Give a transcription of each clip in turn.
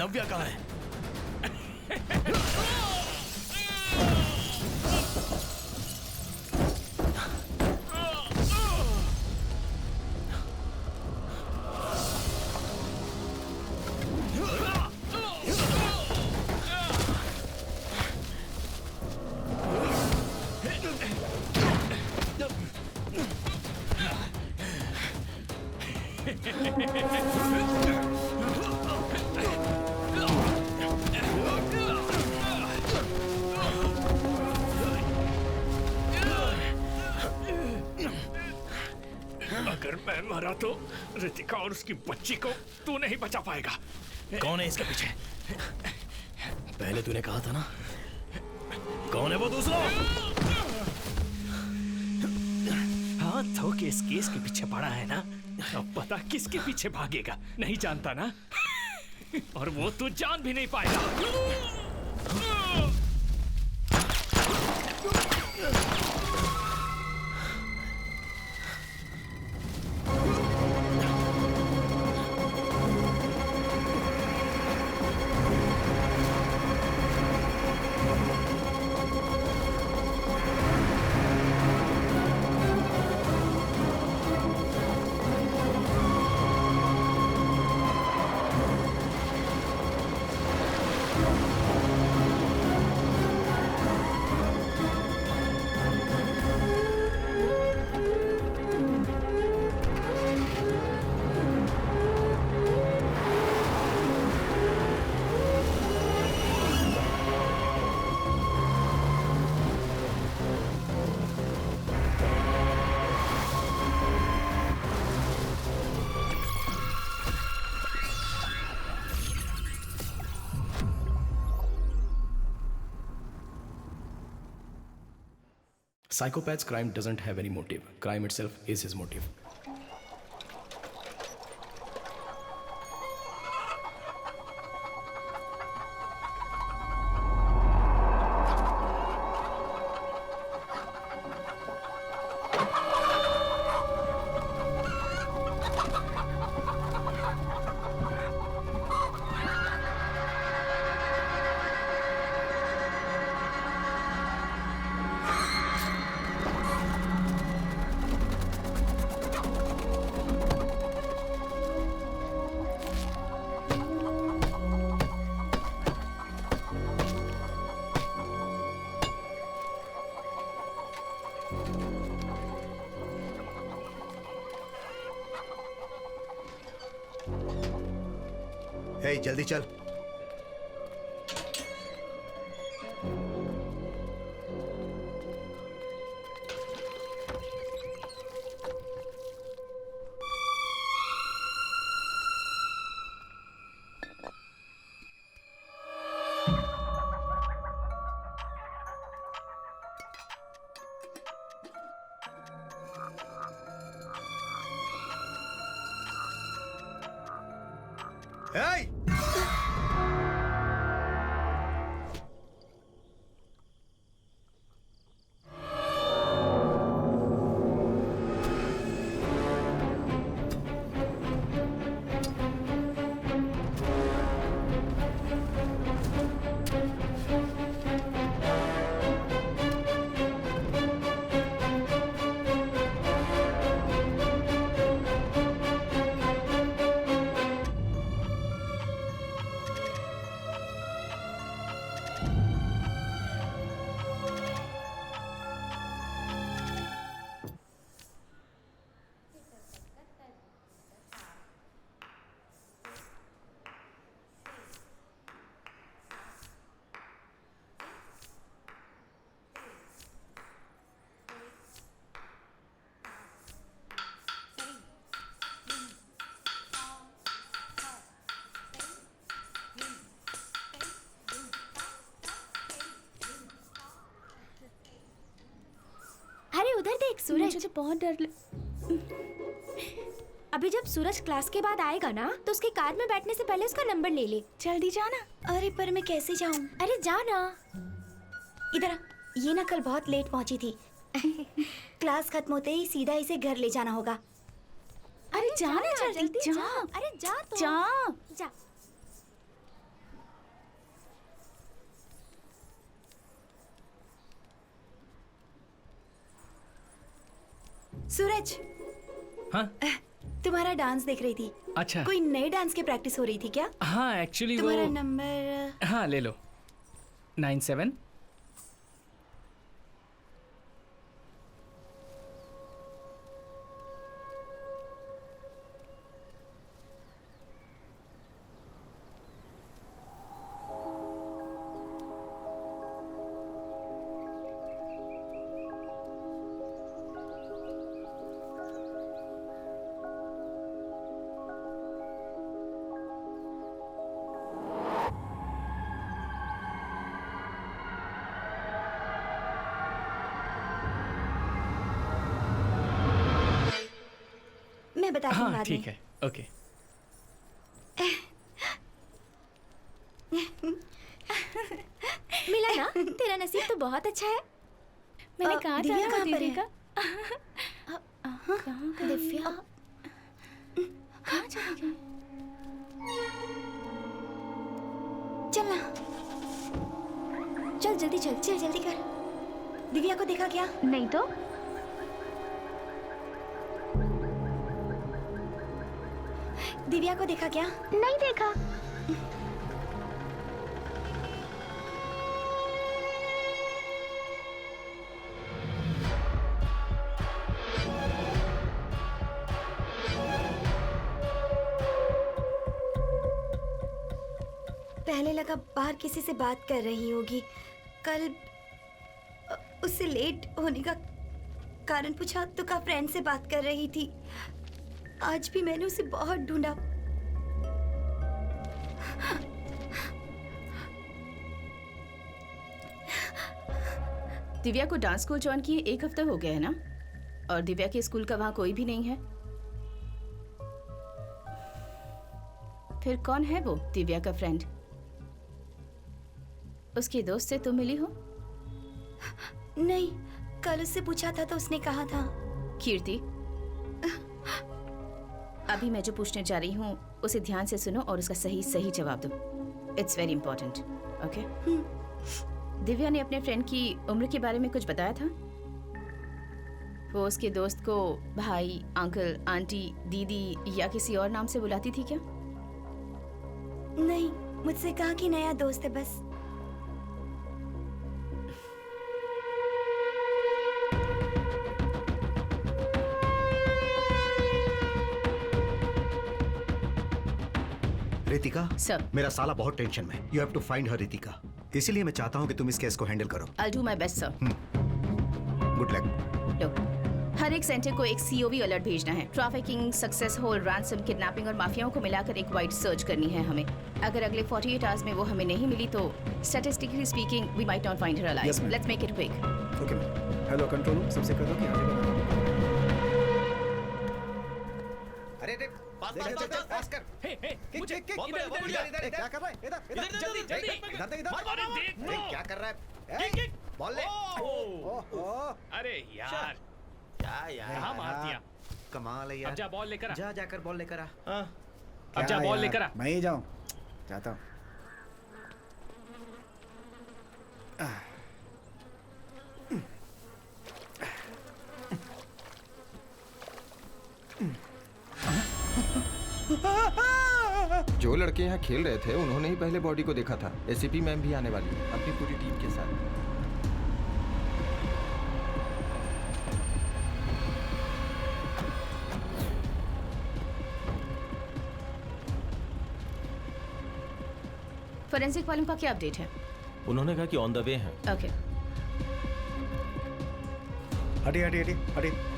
नव्या कहाँ है? अगर मैं मरा तो रितिका और उसकी बच्ची को तू नहीं बचा पाएगा। कौन है इसके पीछे? पहले तूने कहा था ना। कौन है वो दूसरा? हाँ तो केस के पीछे पड़ा है ना। अब पता किसके पीछे भागेगा नहीं जानता ना। और वो तू जान भी नहीं पाएगा। Psychopath's crime doesn't have any motive. Crime itself is his motive. हे जल्दी चल। Hey! उधर देख सूरज। मुझे बहुत डर अभी जब सूरज क्लास के बाद आएगा ना तो उसकी कार में बैठने से पहले उसका नंबर ले ले। जल्दी जाना। अरे पर मैं कैसे जाऊं? अरे जाना। इधर आ। ये ना कल बहुत लेट पहुंची थी। क्लास खत्म होते ही सीधा इसे घर ले जाना होगा। अरे जाना जल्दी जा। अरे जा तो। जा। जा। सूरज, हाँ तुम्हारा डांस देख रही थी। अच्छा। कोई नए डांस की प्रैक्टिस हो रही थी क्या? हाँ एक्चुअली वो तुम्हारा नंबर? हाँ ले लो 97। मैं बताती हूँ हाँ बाद ठीक में। है ओके। मिला ना, तेरा नसीब तो बहुत अच्छा है। मैंने कहा था दिव्या ना कहाँ पर दीदी है? का दिव्या कहाँ चली गई? चलना, चल जल्दी चल। चल जल्दी कर। दिव्या को देखा क्या? नहीं तो दिव्या को देखा क्या? नहीं देखा। पहले लगा बाहर किसी से बात कर रही होगी। कल उससे लेट होने का कारण पूछा तो कहा फ्रेंड से बात कर रही थी। आज भी मैंने उसे बहुत ढूंढा। दिव्या को डांस स्कूल ज्वाइन किए 1 हफ्ता हो गया है ना, और दिव्या के स्कूल का वहां कोई भी नहीं है। फिर कौन है वो दिव्या का फ्रेंड? उसके दोस्त से तुम मिली हो? नहीं, कल उससे पूछा था तो उसने कहा था। कीर्ति, अभी मैं जो पूछने जा रही हूँ उसे ध्यान से सुनो और उसका सही सही जवाब दो। It's very important. Okay? Divya ने अपने फ्रेंड की उम्र के बारे में कुछ बताया था? वो उसके दोस्त को भाई, अंकल, आंटी, दीदी या किसी और नाम से बुलाती थी क्या? नहीं, मुझसे कहा कि नया दोस्त है बस। रितिका, सर। मेरा साला बहुत टेंशन में। You have to find her Ritika. इसीलिए मैं चाहता हूँ कि तुम इस केस को हैंडल करो। I'll do my best, sir. Good luck. लो, हर एक सेंटर को एक COV अलर्ट भेजना है। ट्रैफिकिंग, सक्सेस होल, रैंसम, किडनैपिंग और माफियाओं को मिलाकर एक वाइड सर्च करनी है हमें। अगर अगले 48 आवर्स में वो हमें नहीं मिली तो statistically speaking we might not find her alive. Yes, ma'am. Let's make it quick. Okay ma'am. Hello control room, सबसे कह दो कि आगे बढ़ो। अरे पास कर। हे किक, मुझे किक, किक। बहुत बढ़िया, बहुत बढ़िया। इधर, क्या कर रहा है? इधर जल्दी जल्दी इधर इधर। अरे देख अरे, लो। क्या कर रहा है? Kick, kick. बॉल ले। ओह, ओह, अरे यार क्या यार? कहाँ मार दिया? कमाल है अब यार। जा बॉल लेकर आ। जा जाकर बॉल लेकर आ। अब जा क्या बॉल यार? लेकर आ। मैं ही जाऊँ, जाता हूँ। जो लड़के यहाँ खेल रहे थे उन्होंने ही पहले बॉडी को देखा था। एसीपी मैम भी आने वाली है अपनी पूरी टीम के साथ। फोरेंसिक वालों का क्या अपडेट है? उन्होंने कहा कि ऑन द वे हैं। ओके। हटिए हटिए हटिए हटिए।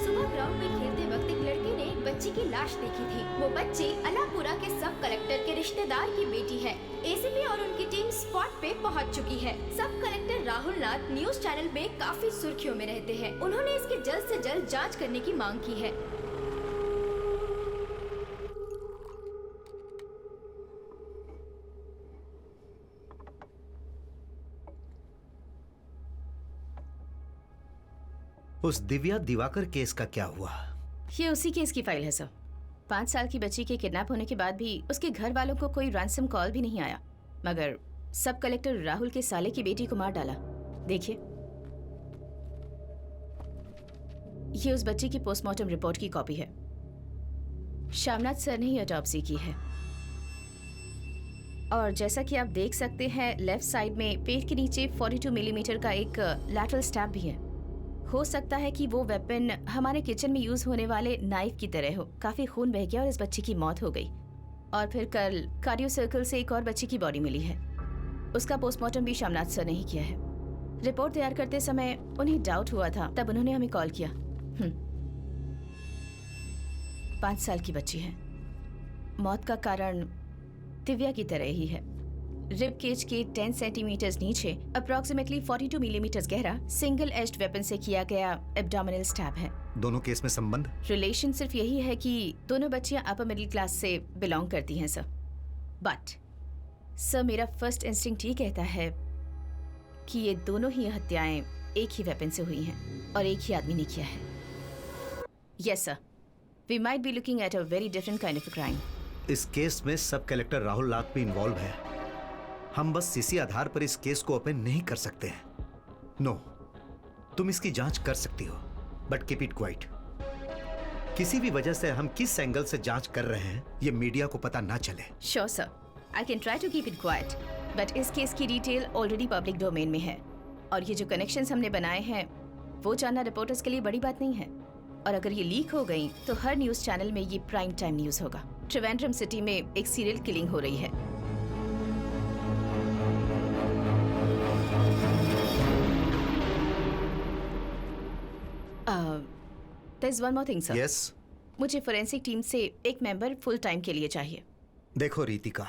सुबह ग्राउंड में खेलते वक्त एक लड़के ने एक बच्ची की लाश देखी थी। वो बच्ची अलापुरा के सब कलेक्टर के रिश्तेदार की बेटी है। एसीपी और उनकी टीम स्पॉट पे पहुंच चुकी है। सब कलेक्टर राहुल नाथ न्यूज चैनल में काफी सुर्खियों में रहते हैं। उन्होंने इसकी जल्द से जल्द जांच करने की मांग की है। उस दिव्या दिवाकर केस का क्या हुआ? ये उसी केस की फाइल है सर। 5 साल की बच्ची के किडनैप होने के बाद भी उसके घर वालों को कोई रैंसम कॉल भी नहीं आया, मगर सब कलेक्टर राहुल के साले की बेटी को मार डाला। देखिए, ये उस बच्ची की पोस्टमार्टम रिपोर्ट की कॉपी है। श्यामनाथ सर ने ही ऑटोप्सी की है। और जैसा कि आप देख सकते हैं, लेफ्ट साइड में पेट के नीचे 42 मिलीमीटर का एक लैटरल स्टैब भी है। हो सकता है कि वो वेपन हमारे किचन में यूज होने वाले नाइफ की तरह हो। काफी खून बह गया और इस बच्ची की मौत हो गई। और फिर कल कार्डियो सर्कल से एक और बच्ची की बॉडी मिली है। उसका पोस्टमार्टम भी श्यामनाथ सर ने ही किया है। रिपोर्ट तैयार करते समय उन्हें डाउट हुआ था, तब उन्होंने हमें कॉल किया। 5 साल की बच्ची है। मौत का कारण दिव्या की तरह ही है। रिब केज के 10 सेंटीमीटर नीचे अप्रोक्सीमेटली 42 मिलीमीटर गहरा सिंगल एज्ड वेपन से किया गया एब्डोमिनल स्टैब है। दोनों केस में संबंध? रिलेशन सिर्फ यही है कि दोनों बच्चियां अपर मिडिल क्लास से बिलोंग करती हैं सर। बट सर, मेरा फर्स्ट इंस्टिंक्ट ये कहता है कि ये दोनों ही हत्याएं एक ही वेपन से हुई हैं और एक ही आदमी ने किया है। Yes sir, we might be looking at a very different kind of crime. इस केस में सब कलेक्टर राहुल लात भी इन्वॉल्व है। हम बस इसी आधार पर इस केस को ओपन नहीं कर सकते हैं। नो, तुम इसकी जांच कर सकती हो, बट कीप इट क्वाइट। किसी भी वजह से हम किस एंगल से जांच कर रहे हैं ये मीडिया को पता ना चले। Sure sir, I can try to keep it quiet, but इस केस की डिटेल ऑलरेडी पब्लिक डोमेन में है और ये जो कनेक्शंस हमने बनाए हैं वो जानना रिपोर्टर्स के लिए बड़ी बात नहीं है। और अगर ये लीक हो गई तो हर न्यूज चैनल में ये प्राइम टाइम न्यूज होगा। त्रिवेंद्रम सिटी में एक सीरियल किलिंग हो रही है। There's one more thing, sir. Yes? मुझे फोरेंसिक टीम से एक मेंबर फुल टाइम के लिए चाहिए। देखो रितिका,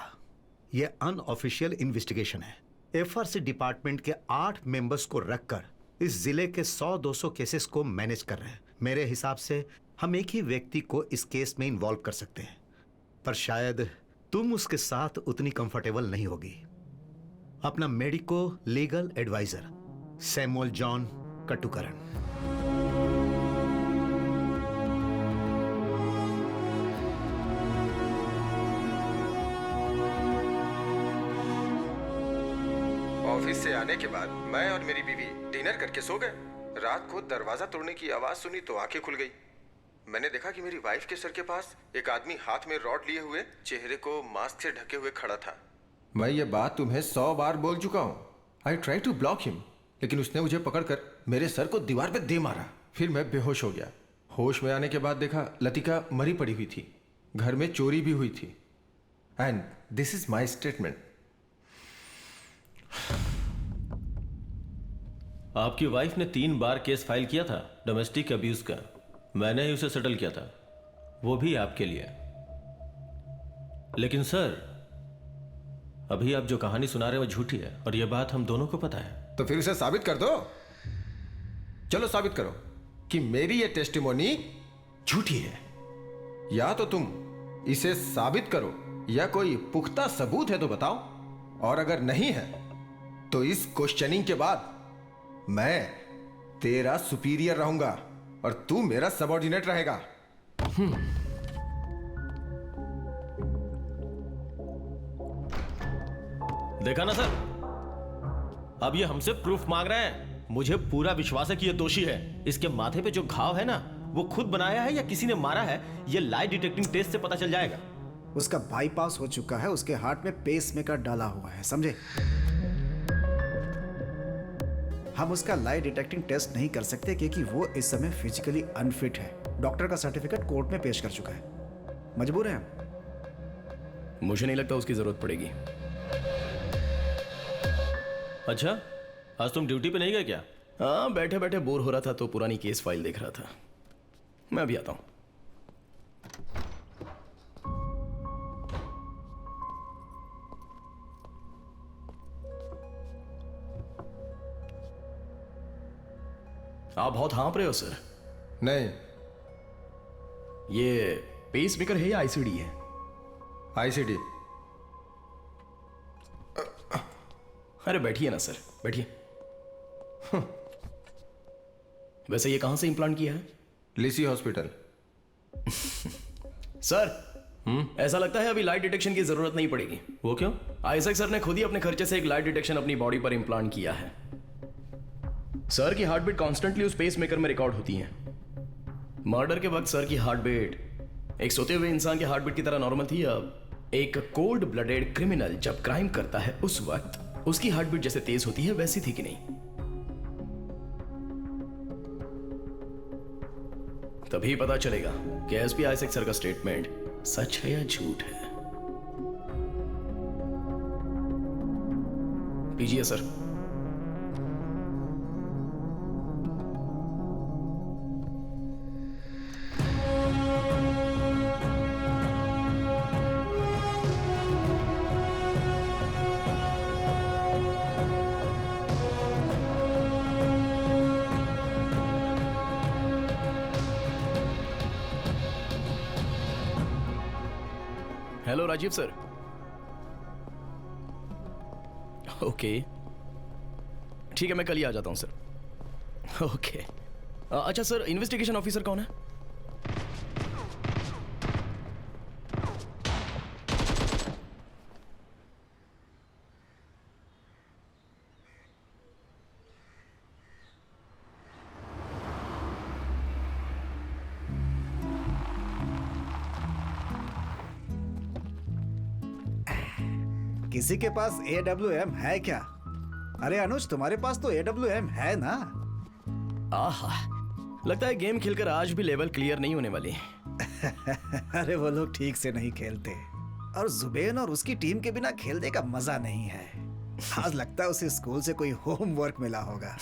ये अनऑफिशियल इन्वेस्टिगेशन है। एफआरसी डिपार्टमेंट के 8 मेंबर्स को रखकर इस जिले के 100-200 केसेस को मैनेज कर रहे हैं। मेरे हिसाब से हम एक ही व्यक्ति को इस केस में इन्वॉल्व कर सकते हैं, पर शायद तुम उसके साथ उतनी कंफर्टेबल नहीं होगी। अपना medico legal adviser Samuel John Katukaran. Office से आने के बाद मैं और मेरी बीवी डिनर करके सो गए। रात को दरवाजा तोड़ने की आवाज सुनी तो आंखें खुल गई। मैंने देखा कि मेरी वाइफ के सर के पास एक आदमी हाथ में रॉड लिए हुए, चेहरे को मास्क से ढके हुए खड़ा था। मैं ये बात तुम्हें 100 बार बोल चुका हूँ। I try to block him, लेकिन उसने मुझे पकड़कर मेरे सर को दीवार पे दे मारा। फिर मैं बेहोश हो गया। होश में आने के बाद देखा लतिका मरी पड़ी हुई थी। घर में चोरी भी हुई थी। And this is my statement. आपकी वाइफ ने 3 बार केस फाइल किया था डोमेस्टिक अब्यूज का। मैंने ही उसे सेटल किया था, वो भी आपके लिए। लेकिन सर, अभी आप जो कहानी सुना रहे हो वो झूठी है और यह बात हम दोनों को पता है। तो फिर उसे साबित कर दो। चलो साबित करो कि मेरी ये टेस्टिमोनी झूठी है। या तो तुम इसे साबित करो या कोई पुख्ता सबूत है तो बताओ। और अगर नहीं है तो इस क्वेश्चनिंग के बाद मैं तेरा सुपीरियर रहूंगा और तू मेरा सबऑर्डिनेट रहेगा। देखा ना सर, अब ये हमसे प्रूफ मांग रहे हैं। मुझे पूरा विश्वास है कि ये दोषी है। इसके माथे पे जो घाव है ना, वो खुद बनाया है या किसी ने मारा है, ये लाई डिटेक्टिंग टेस्ट से पता चल जाएगा। उसका बाईपास हो चुका है, उसके हार्ट में पेसमेकर डाला हुआ है, समझे? हम उसका लाई डिटेक्टिंग टेस्ट नहीं कर सकते क्योंकि वो इस समय फिजिकली अनफिट है। डॉक्टर का सर्टिफिकेट कोर्ट में पेश कर चुका है। मजबूर हैं हम। मुझे नहीं लगता उसकी जरूरत पड़ेगी। अच्छा, आज तुम ड्यूटी पे नहीं गए क्या? हाँ, बैठे बैठे बोर हो रहा था तो पुरानी केस फाइल देख रहा था। मैं अभी आता हूं। आप बहुत हाँप रहे हो सर। नहीं, ये पेस मेकर है या आईसीडी है? आईसीडी। अरे बैठिए ना सर, बैठिए। वैसे ये कहां से इम्प्लांट किया है? लिसी हॉस्पिटल। सर ऐसा लगता है अभी लाइट डिटेक्शन की जरूरत नहीं पड़ेगी। वो क्यों? आइजैक सर ने खुद ही अपने खर्चे से एक लाइट डिटेक्शन अपनी बॉडी पर इम्प्लांट किया है। सर की हार्ट बीट कॉन्स्टेंटली उस पेस मेकर में रिकॉर्ड होती है। मर्डर के वक्त सर की हार्ट बीट एक सोते हुए इंसान के हार्ट बीट की तरह नॉर्मल थी, या एक कोल्ड ब्लडेड क्रिमिनल जब क्राइम करता है उस वक्त उसकी हार्ट बीट जैसे तेज होती है वैसी थी कि नहीं? तभी पता चलेगा कि एसपी आइजैक सर का स्टेटमेंट सच है या झूठ है। पीजिए sir. Hello Rajiv sir. Okay ठीक है, मैं कल ही आ जाता हूं सर। ओके अच्छा सर, इन्वेस्टिगेशन ऑफिसर कौन है? किसी के पास AWM है क्या? अरे अनुज, तुम्हारे पास तो AWM है ना? आहा, लगता है गेम खेलकर आज भी लेवल क्लियर नहीं होने वाली। अरे वो लोग ठीक से नहीं खेलते, और जुबेन और उसकी टीम के बिना खेलने का मजा नहीं है। आज लगता है उसे स्कूल से कोई होमवर्क मिला होगा।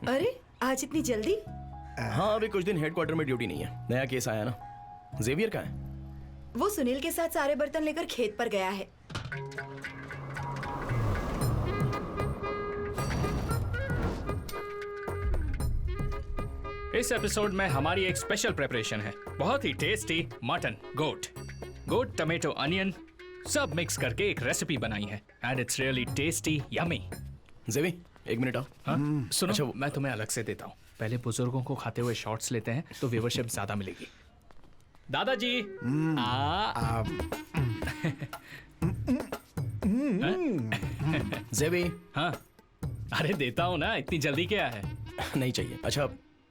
अरे आज इतनी जल्दी? हाँ, अभी कुछ दिन हेडक्वार्टर में ड्यूटी नहीं है। नया केस आया ना। जेवियर कहाँ है? वो सुनील के साथ सारे बर्तन लेकर खेत पर गया है। इस एपिसोड में हमारी एक स्पेशल प्रिपरेशन है, बहुत ही टेस्टी मटन गोट टमेटो अनियन सब मिक्स करके एक रेसिपी बनाई है, and it's really tasty yummy. जेवी एक मिनट आओ। हाँ सुनो, अच्छा मैं तुम्हें अलग से देता हूँ। पहले बुजुर्गों को खाते हुए शॉट्स लेते हैं तो व्यूवरशिप ज्यादा मिलेगी। दादाजी जेवी। हाँ अरे देता हूँ ना, इतनी जल्दी क्या है? नहीं चाहिए। अच्छा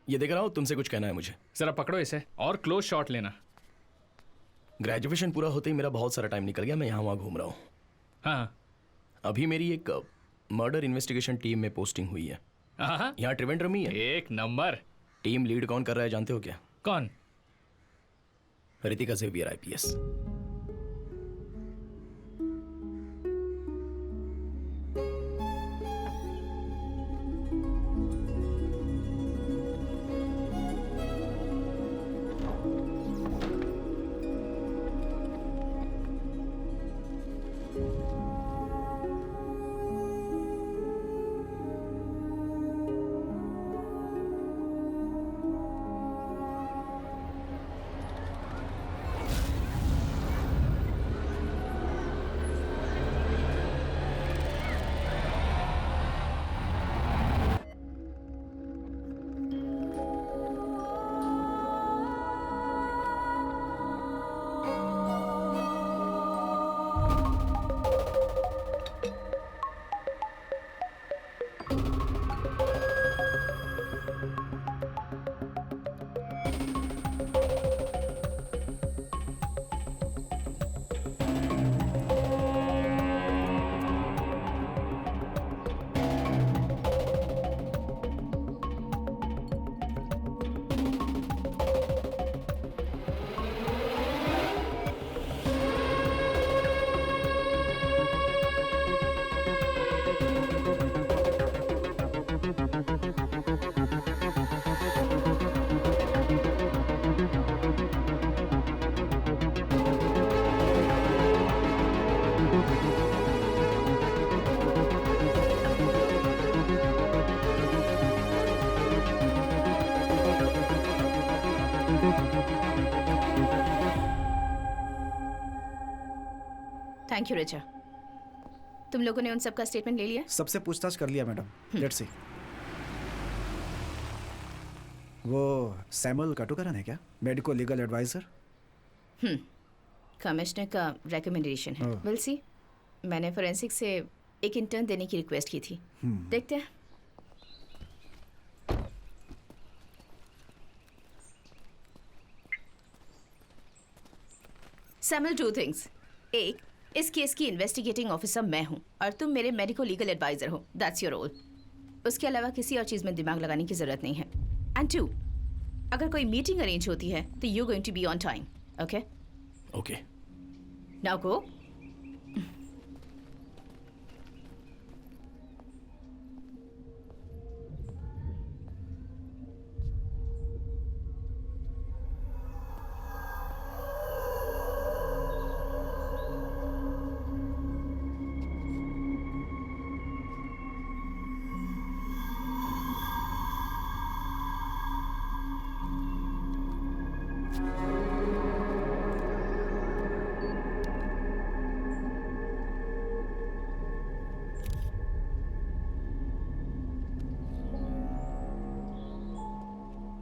ये देख रहा हूँ, तुमसे कुछ कहना है मुझे। जरा पकड़ो इसे और क्लोज शॉट लेना। ग्रेजुएशन पूरा होते ही मेरा बहुत सारा टाइम निकल गया, मैं यहाँ वहाँ घूम रहा हूँ। हाँ अभी मेरी एक मर्डर इन्वेस्टिगेशन टीम में पोस्टिंग हुई है। हाँ यहाँ त्रिवेंद्रम ही है। एक नंबर। टीम लीड कौन कर रहा है जानते हो क्या? कौन? Ritika Xavier IPS। Thank you Richa. तुम लोगों ने उन सब का स्टेटमेंट ले लिया? सबसे पूछताछ कर लिया मैडम। Let's see. वो सैमुअल काटोकरन है क्या, मेडिको लीगल एडवाइजर? कमिश्नर का रिकमेंडेशन है। ओह। Will see. मैंने फोरेंसिक से एक इंटर्न देने की रिक्वेस्ट की थी। देखते हैं। Samuel, 2 things. एक, इस केस की इन्वेस्टिगेटिंग ऑफिसर मैं हूँ और तुम मेरे मेडिको लीगल एडवाइजर हो। That's your role. उसके अलावा किसी और चीज़ में दिमाग लगाने की ज़रूरत नहीं है। एंड 2, अगर कोई मीटिंग अरेंज होती है तो you going to be on time. Okay? Okay. Now go.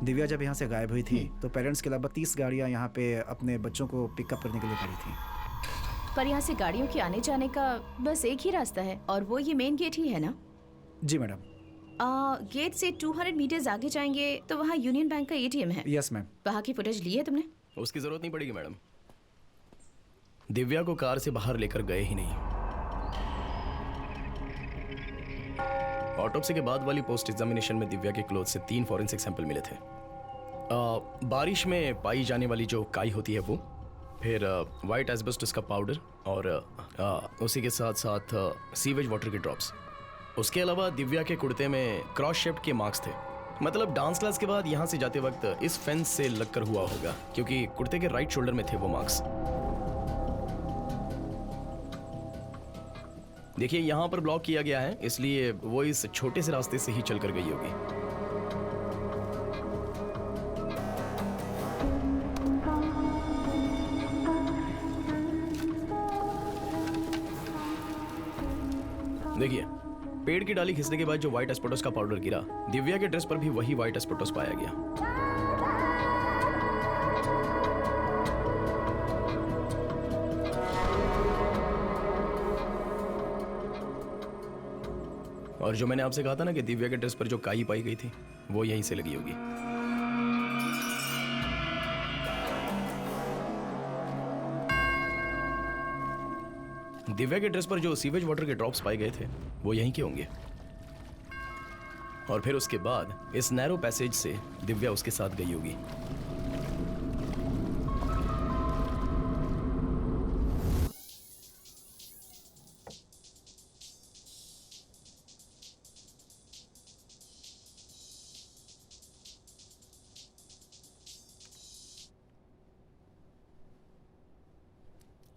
Divya जब यहाँ से गायब हुई थी तो पेरेंट्स के अलावा 30 गाड़ियाँ यहाँ पे अपने बच्चों को पिकअप करने के लिए खड़ी थी। पर यहाँ से गाड़ियों के आने जाने का बस एक ही रास्ता है और वो ये मेन गेट ही है ना? जी मैडम। गेट से 200 मीटर्स आगे जाएंगे तो वहाँ यूनियन बैंक का एटीएम है। Yes ma'am. वहाँ की फुटेज ली है तुमने? उसकी जरूरत नहीं पड़ेगी मैडम। दिव्या को कार से बाहर लेकर गए ही नहीं। ऑटोप्सी के बाद वाली पोस्ट एग्जामिनेशन में दिव्या के क्लोथ से 3 फॉरेंसिक सैंपल मिले थे। बारिश में पाई जाने वाली जो काई होती है वो, फिर वाइट एस्बेस्टस का पाउडर और उसी के साथ साथ सीवेज वाटर के ड्रॉप्स। उसके अलावा दिव्या के कुर्ते में क्रॉस शेप्ड के मार्क्स थे। मतलब डांस क्लास के बाद यहाँ से जाते वक्त इस फेंस से लगकर हुआ होगा, क्योंकि कुर्ते के राइट शोल्डर में थे वो मार्क्स। देखिए यहाँ पर ब्लॉक किया गया है, इसलिए वो इस छोटे से रास्ते से ही चलकर गई होगी। देखिए, पेड़ की डाली खिसने के बाद जो व्हाइट एस्पेटोस का पाउडर गिरा, दिव्या के ड्रेस पर भी वही व्हाइट एस्पेटोस पाया गया। और जो मैंने आपसे कहा था ना कि दिव्या के ड्रेस पर जो काई पाई गई थी वो यहीं से लगी होगी। दिव्या के ड्रेस पर जो सीवेज वाटर के ड्रॉप्स पाए गए थे वो यहीं के होंगे। और फिर उसके बाद इस नैरो पैसेज से दिव्या उसके साथ गई होगी।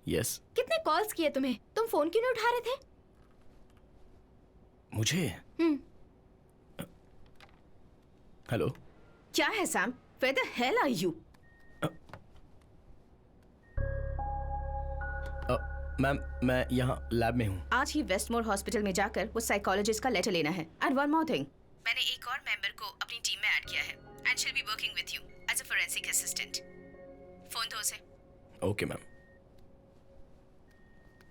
यस। कितने कॉल्स किए तुम्हें? तुम फोन क्यों नहीं उठा रहे थे? मुझे? हेलो। क्या है Sam? Where the hell are you? Ma'am, मैं यहाँ लैब में हूँ। आज ही वेस्टमोर हॉस्पिटल में जाकर वो साइकोलॉजिस्ट का लेटर लेना है। एंड वन मोर थिंग, मैंने एक और मेंबर को अपनी टीम में ऐड किया है and she will be working with you as a forensic assistant. Phone दो उसे। Okay ma'am.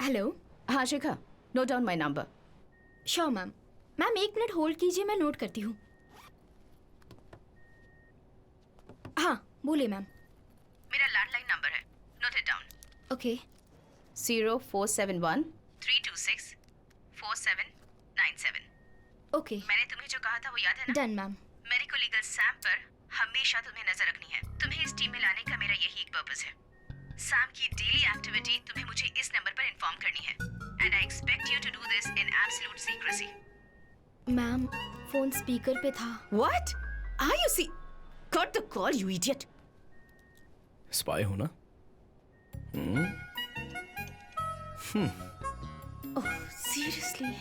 हेलो। हाँ Shikha, note down my number. Sure ma'am. Ma'am 1 minute hold कीजिए, मैं नोट करती हूँ। हाँ बोलिए मैम। मेरा लैंडलाइन नंबर है, note it down. Okay. 0471 326 4797। Okay. मैंने तुम्हें जो कहा था वो याद है ना? Done ma'am. Medico legal Sam पर हमेशा तुम्हें नजर रखनी है। तुम्हें इस टीम में लाने का मेरा यही एक पर्पस है। सैम की डेली एक्टिविटी तुम्हें मुझे इस नंबर पर इन्फॉर्म करनी है and I expect you to do this in absolute secrecy. Ma'am phone speaker पे था। What? Are you see? Cut the call you idiot. Spy हो ना? Oh seriously?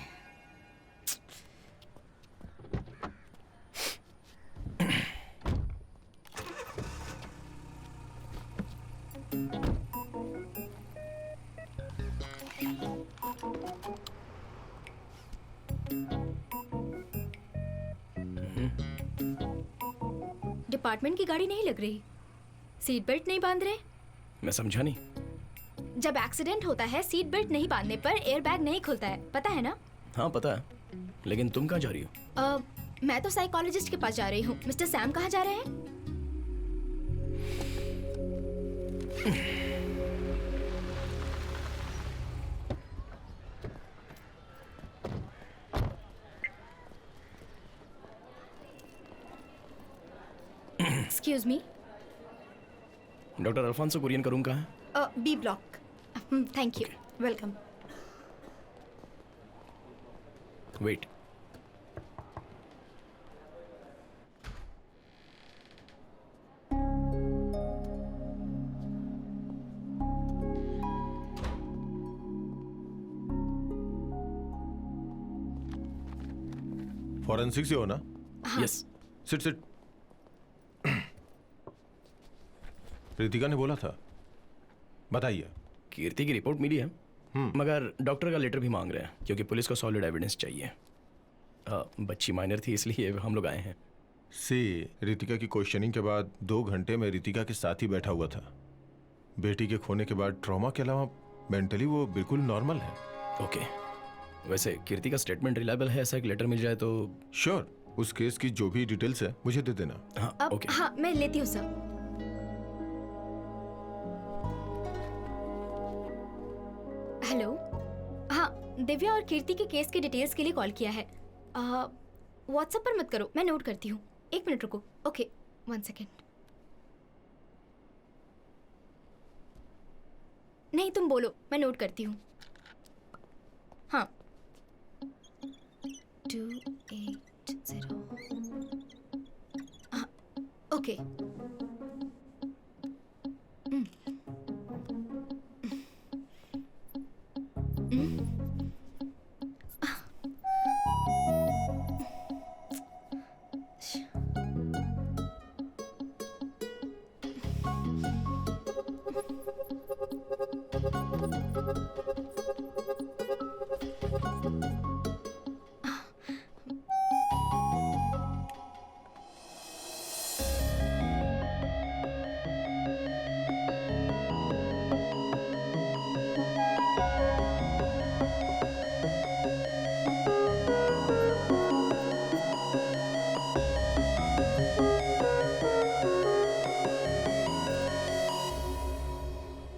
डिपार्टमेंट की गाड़ी नहीं लग रही। सीट बेल्ट नहीं बांध रहे। मैं समझा नहीं। जब एक्सीडेंट होता है सीट बेल्ट नहीं बांधने पर एयर बैग नहीं खुलता है, पता है ना? हाँ पता है, लेकिन तुम कहाँ जा रही हो? मैं तो साइकोलॉजिस्ट के पास जा रही हूँ। मिस्टर सैम कहाँ जा रहे हैं? Excuse me. Doctor Alphonso Kurien का रूम कहाँ है? B block. Thank you. Welcome. Wait. Forensic से हो ना? यस। Sit sit. रितिका ने बोला था, बताइए। कीर्ति की रिपोर्ट मिली है, मगर डॉक्टर का लेटर भी मांग रहे हैं क्योंकि पुलिस को सॉलिड एविडेंस चाहिए। बच्ची माइनर थी इसलिए हम लोग आए हैं। रितिका की क्वेश्चनिंग के बाद 2 घंटे में रितिका के साथ ही बैठा हुआ था। बेटी के खोने के बाद ट्रॉमा के अलावा मेंटली वो बिल्कुल नॉर्मल है। ओके, वैसे कीर्ति का स्टेटमेंट रिलायबल है, ऐसा एक लेटर मिल जाए तो। श्योर, उस केस की जो भी डिटेल्स है मुझे दे देना। हाँ ओके। हाँ मैं लेती हूँ सर। हेलो। हाँ, दिव्या और कीर्ति के केस की डिटेल्स के लिए कॉल किया है। व्हाट्सएप पर मत करो, मैं नोट करती हूँ। 1 मिनट रुको। Okay 1 second. नहीं तुम बोलो, मैं नोट करती हूँ। हाँ 280। हाँ ओके।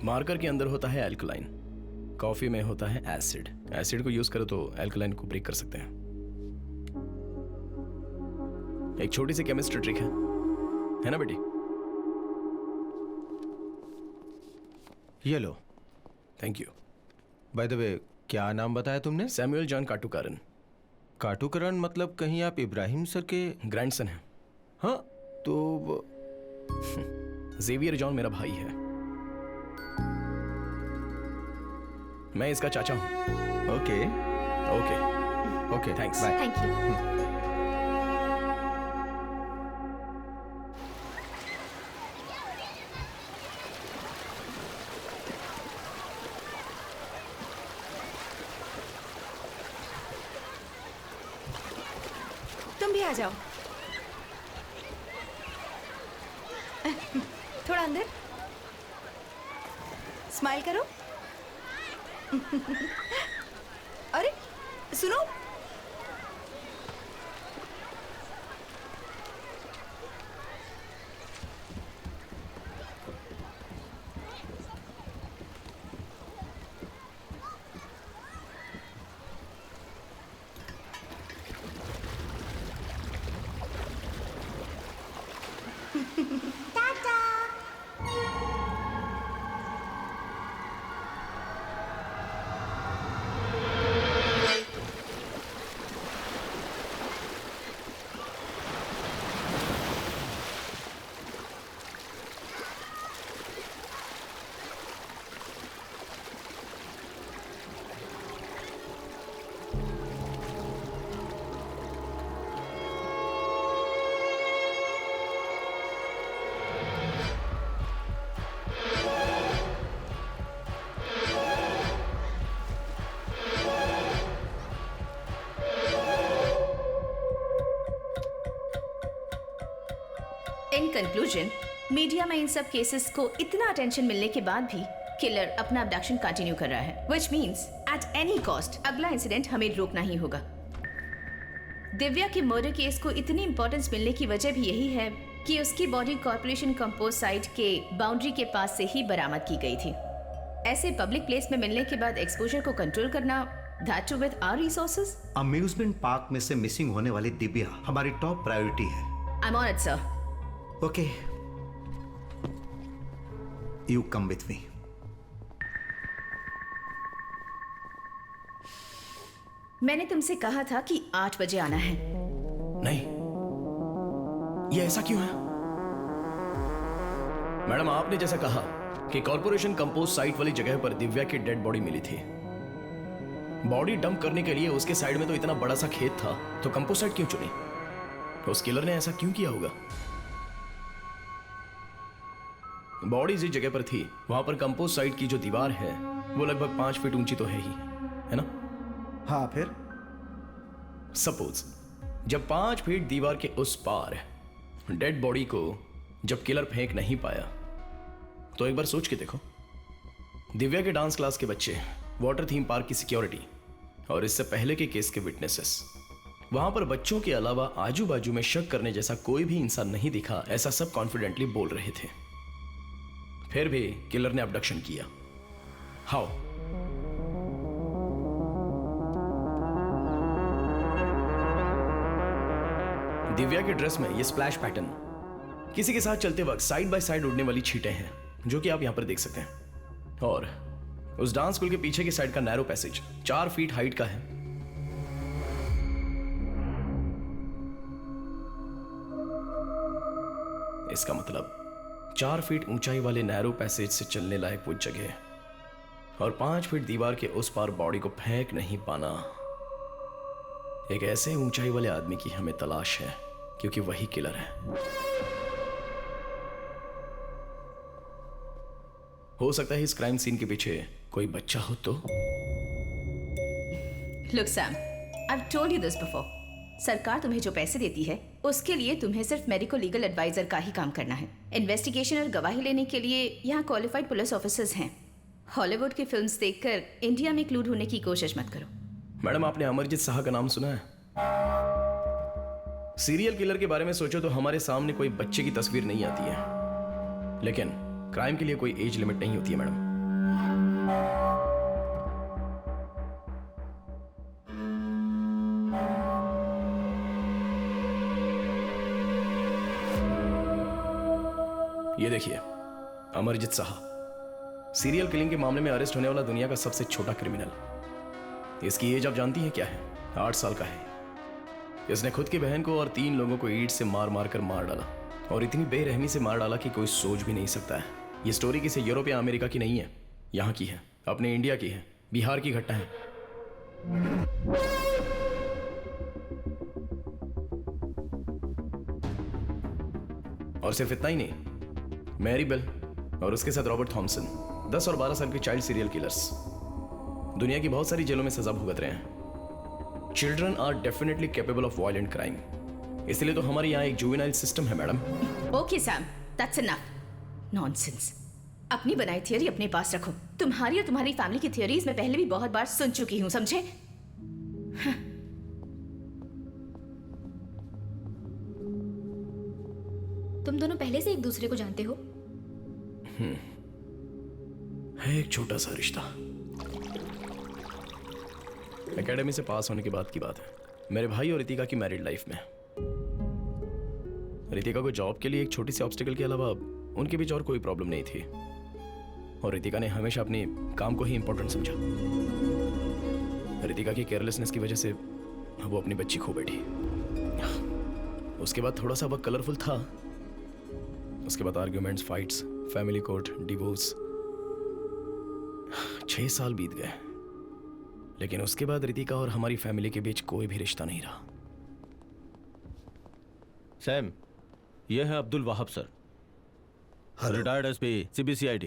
मार्कर के अंदर होता है एल्कलाइन, कॉफी में होता है एसिड। एसिड को यूज करो तो एल्कलाइन को ब्रेक कर सकते हैं। एक छोटी सी केमिस्ट्री ट्रिक है ना बेटी? ये लो। Thank you. By the way, क्या नाम बताया तुमने? Samuel John काटुकारन। काटुकरण मतलब कहीं आप इब्राहिम सर के ग्रैंडसन हैं। हाँ तो जेवियर जॉन मेरा भाई है, मैं इसका चाचा हूं। Okay okay okay, thanks. Bye. Thank you. तुम भी आ जाओ। थोड़ा अंदर। स्माइल करो। अरे सुनो, कंक्लूजन, मीडिया में इन सब केसेस को इतना अटेंशन मिलने के बाद भी किलर अपना अबडक्शन कंटिन्यू कर रहा है, which means at any cost अगला इंसिडेंट हमें रोकना ही होगा। दिव्या के मर्डर केस को इतनी इंपॉर्टेंस मिलने की वजह भी यही है कि उसकी बॉडी कॉर्पोरेशन कंपोज साइट के बाउंड्री के पास से ही बरामद की गई थी। ऐसे पब्लिक प्लेस में मिलने के बाद एक्सपोजर को कंट्रोल करना, that too with our resources. Amusement park में से मिसिंग होने वाली दिव्या हमारी टॉप प्रायोरिटी है। I am on it sir. Okay, you come with me. मैंने तुमसे कहा था कि 8 बजे आना है। नहीं, ये ऐसा क्यों है? मैडम, आपने जैसा कहा कि कॉर्पोरेशन कंपोज साइट वाली जगह पर दिव्या की डेड बॉडी मिली थी। बॉडी डंप करने के लिए उसके साइड में तो इतना बड़ा सा खेत था, तो कंपोज साइट क्यों चुनी? उस किलर ने ऐसा क्यों किया होगा? बॉडी जिस जगह पर थी वहां पर कंपोज साइट की जो दीवार है वो लगभग 5 फीट ऊंची तो है ही, है ना? हाँ, फिर सपोज जब 5 फीट दीवार के उस पार डेड बॉडी को जब किलर फेंक नहीं पाया, तो एक बार सोच के देखो, दिव्या के डांस क्लास के बच्चे, वाटर थीम पार्क की सिक्योरिटी और इससे पहले के केस के विटनेसेस, वहां पर बच्चों के अलावा आजू बाजू में शक करने जैसा कोई भी इंसान नहीं दिखा, ऐसा सब कॉन्फिडेंटली बोल रहे थे। फिर भी किलर ने अबडक्शन किया। हाउ? दिव्या के ड्रेस में ये स्प्लैश पैटर्न, किसी के साथ चलते वक्त साइड बाय साइड उड़ने वाली छींटें हैं, जो कि आप यहां पर देख सकते हैं। और उस डांस स्कूल के पीछे की साइड का नैरो पैसेज 4 फीट हाइट का है। इसका मतलब 4 फीट ऊंचाई वाले नैरो पैसेज से चलने लायक वो जगह और 5 फीट दीवार के उस पार बॉडी को फेंक नहीं पाना, एक ऐसे ऊंचाई वाले आदमी की हमें तलाश है, क्योंकि वही किलर है। हो सकता है इस क्राइम सीन के पीछे कोई बच्चा हो तो। Look Sam, I have told you this before. सरकार तुम्हें जो पैसे देती है उसके लिए तुम्हें सिर्फ मेडिको लीगल एडवाइजर का ही काम करना है। इन्वेस्टिगेशन और गवाही लेने के लिए यहाँ क्वालिफाइड पुलिस ऑफिसर्स हैं। हॉलीवुड की फिल्म्स देखकर इंडिया में इंक्लूड होने की कोशिश मत करो। मैडम, आपने अमरजीत शाह का नाम सुना है? सीरियल किलर के बारे में सोचो तो हमारे सामने कोई बच्चे की तस्वीर नहीं आती है, लेकिन क्राइम के लिए कोई एज लिमिट नहीं होती है मैडम। ये देखिए, अमरजीत शाह, सीरियल किलिंग के मामले में अरेस्ट होने वाला दुनिया का सबसे छोटा क्रिमिनल। इसकी एज आप जानती हैं क्या है? 8 साल का है। इसने खुद की बहन को और 3 लोगों को ईंट से मार मार कर मार डाला, और इतनी बेरहमी से मार डाला कि कोई सोच भी नहीं सकता है। ये स्टोरी किसी यूरोप या अमेरिका की नहीं है, यहाँ की है, अपने इंडिया की है, बिहार की घटना है। और सिर्फ इतना ही नहीं, मैरी बेल और उसके साथ रॉबर्ट थॉमसन 10 और 12 साल के चाइल्ड सीरियल किलर्स दुनिया की बहुत सारी जेलों में सजा भुगत रहे हैं। Children are definitely capable of violent crime, इसलिए तो हमारे यहाँ एक जुवेनाइल सिस्टम है madam. Okay Sam, that's enough. Nonsense. अपनी बनाई थियरी अपने पास रखो। तुम्हारी और तुम्हारी फैमिली की थियरीज मैं पहले भी बहुत बार सुन चुकी हूँ, समझे? तुम दोनों पहले से एक दूसरे को जानते हो? है एक छोटा सा रिश्ता। एकेडमी से पास होने के बाद की बात है। मेरे भाई और रितिका की मैरिड लाइफ में रितिका को जॉब के लिए एक छोटी सी ऑब्स्टिकल के अलावा उनके बीच और कोई प्रॉब्लम नहीं थी, और रितिका ने हमेशा अपने काम को ही इंपॉर्टेंट समझा। रितिका की केयरलेसनेस की वजह से वो अपनी बच्ची खो बैठी। उसके बाद थोड़ा सा वक्त कलरफुल था। उसके बाद arguments, fights, family court, divorce. 6 साल बीत गए, लेकिन उसके बाद रितिका और हमारी फैमिली के बीच कोई भी रिश्ता नहीं रहा। सैम, यह है Abdul Wahab sir, retired SP CBCID।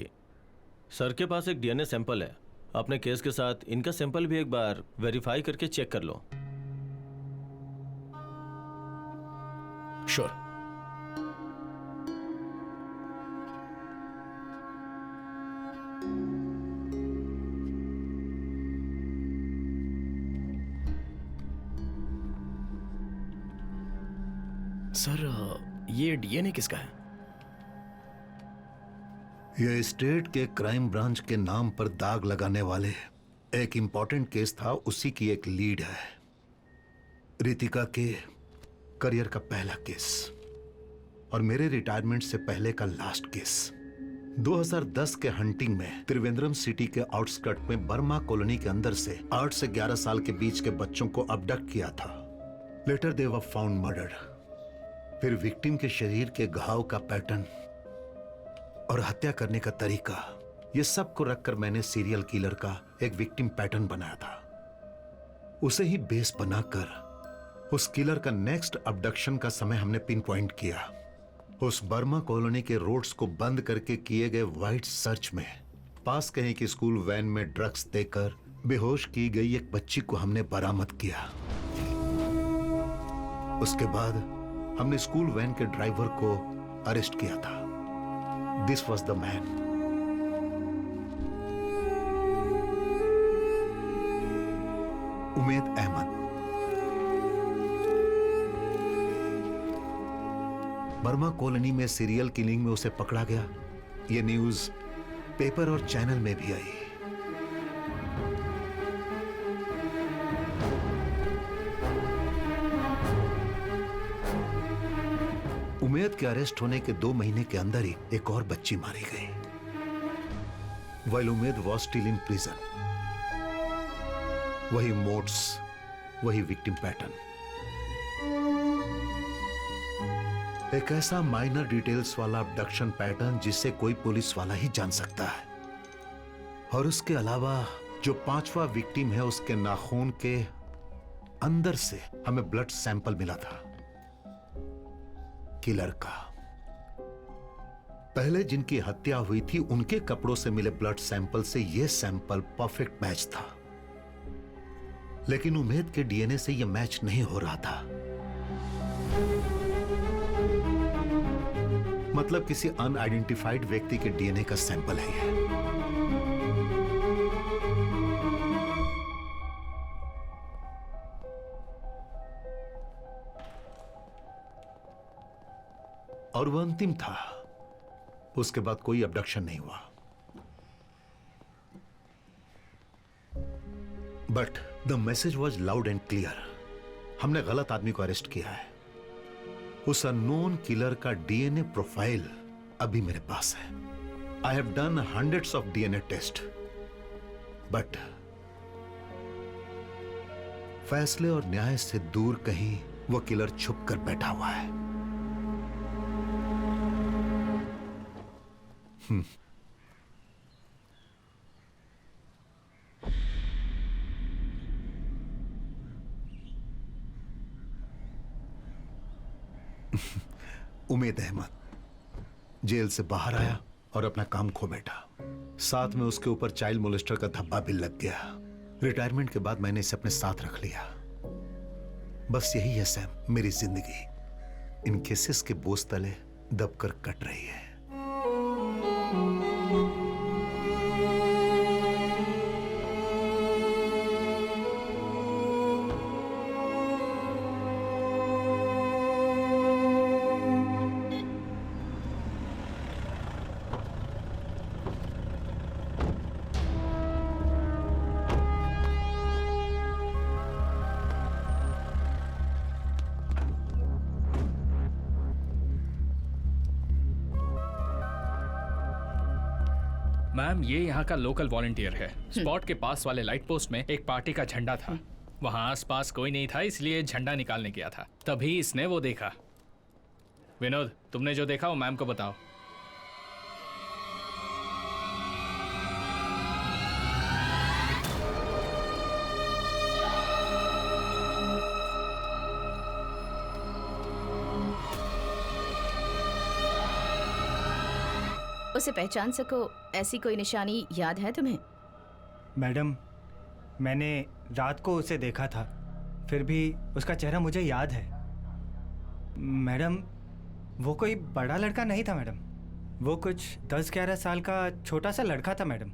Sir के पास एक DNA सैंपल है। अपने केस के साथ इनका सैंपल भी एक बार वेरीफाई करके चेक कर लो। श्योर। सर ये डीएनए किसका है? ये स्टेट के क्राइम ब्रांच के नाम पर दाग लगाने वाले एक इंपॉर्टेंट केस था, उसी की एक लीड है। रितिका के करियर का पहला केस और मेरे रिटायरमेंट से पहले का लास्ट केस। 2010 के हंटिंग में त्रिवेंद्रम सिटी के आउटस्कर्ट में बर्मा कॉलोनी के अंदर से 8 से 11 साल के बीच के बच्चों को अबडक्ट किया था। Later they were found murdered. फिर विक्टिम के शरीर के घाव का पैटर्न और हत्या करने का तरीका, ये सब को रखकर मैंने सीरियल किलर का एक विक्टिम पैटर्न बनाया था। उसे ही बेस बनाकर उस किलर का नेक्स्ट अबडक्शन का समय हमने पिन पॉइंट किया। उस बर्मा कॉलोनी के रोड्स को बंद करके किए गए वाइड सर्च में पास कहीं की स्कूल वैन में ड्रग्स देकर बेहोश की गई एक बच्ची को हमने बरामद किया। उसके बाद हमने स्कूल वैन के ड्राइवर को अरेस्ट किया था। This was the man. Umed Ahmed. Burma colony में सीरियल किलिंग में उसे पकड़ा गया। ये न्यूज पेपर और चैनल में भी आई। उमेद के अरेस्ट होने के 2 महीने के अंदर ही एक और बच्ची मारी गई। while Umed was still in prison। वही मोड्स, वही विक्टिम पैटर्न। एक ऐसा माइनर डिटेल्स वाला अबडक्शन पैटर्न जिसे कोई पुलिस वाला ही जान सकता है। और उसके अलावा जो 5वां विक्टिम है, उसके नाखून के अंदर से हमें ब्लड सैंपल मिला था किलर का। पहले जिनकी हत्या हुई थी उनके कपड़ों से मिले ब्लड सैंपल से यह सैंपल परफेक्ट मैच था, लेकिन उमेद के डीएनए से यह मैच नहीं हो रहा था। मतलब किसी अनआइडेंटिफाइड व्यक्ति के डीएनए का सैंपल है यह। और वह अंतिम था। उसके बाद कोई अबडक्शन नहीं हुआ। But the message was loud and clear. हमने गलत आदमी को अरेस्ट किया है। उस अननोन किलर का डीएनए प्रोफाइल अभी मेरे पास है। I have done hundreds of DNA test, but फैसले और न्याय से दूर कहीं वो किलर छुप कर बैठा हुआ है। उमेद अहमद जेल से बाहर आया और अपना काम खो बैठा। साथ में उसके ऊपर चाइल्ड मोलेस्टर का धब्बा भी लग गया। रिटायरमेंट के बाद मैंने इसे अपने साथ रख लिया। बस यही है सैम, मेरी जिंदगी इन केसेस के बोझ तले दबकर कट रही है। मैम, ये यहाँ का लोकल वॉलंटियर है। स्पॉट के पास वाले लाइट पोस्ट में एक पार्टी का झंडा था। वहाँ आसपास कोई नहीं था, इसलिए झंडा निकालने गया था। तभी इसने वो देखा। विनोद, तुमने जो देखा वो मैम को बताओ। उसे पहचान सको ऐसी कोई निशानी याद है तुम्हें? मैडम, मैंने रात को उसे देखा था, फिर भी उसका चेहरा मुझे याद है। मैडम, वो कोई बड़ा लड़का नहीं था मैडम। वो कुछ 10-11 साल का छोटा सा लड़का था मैडम।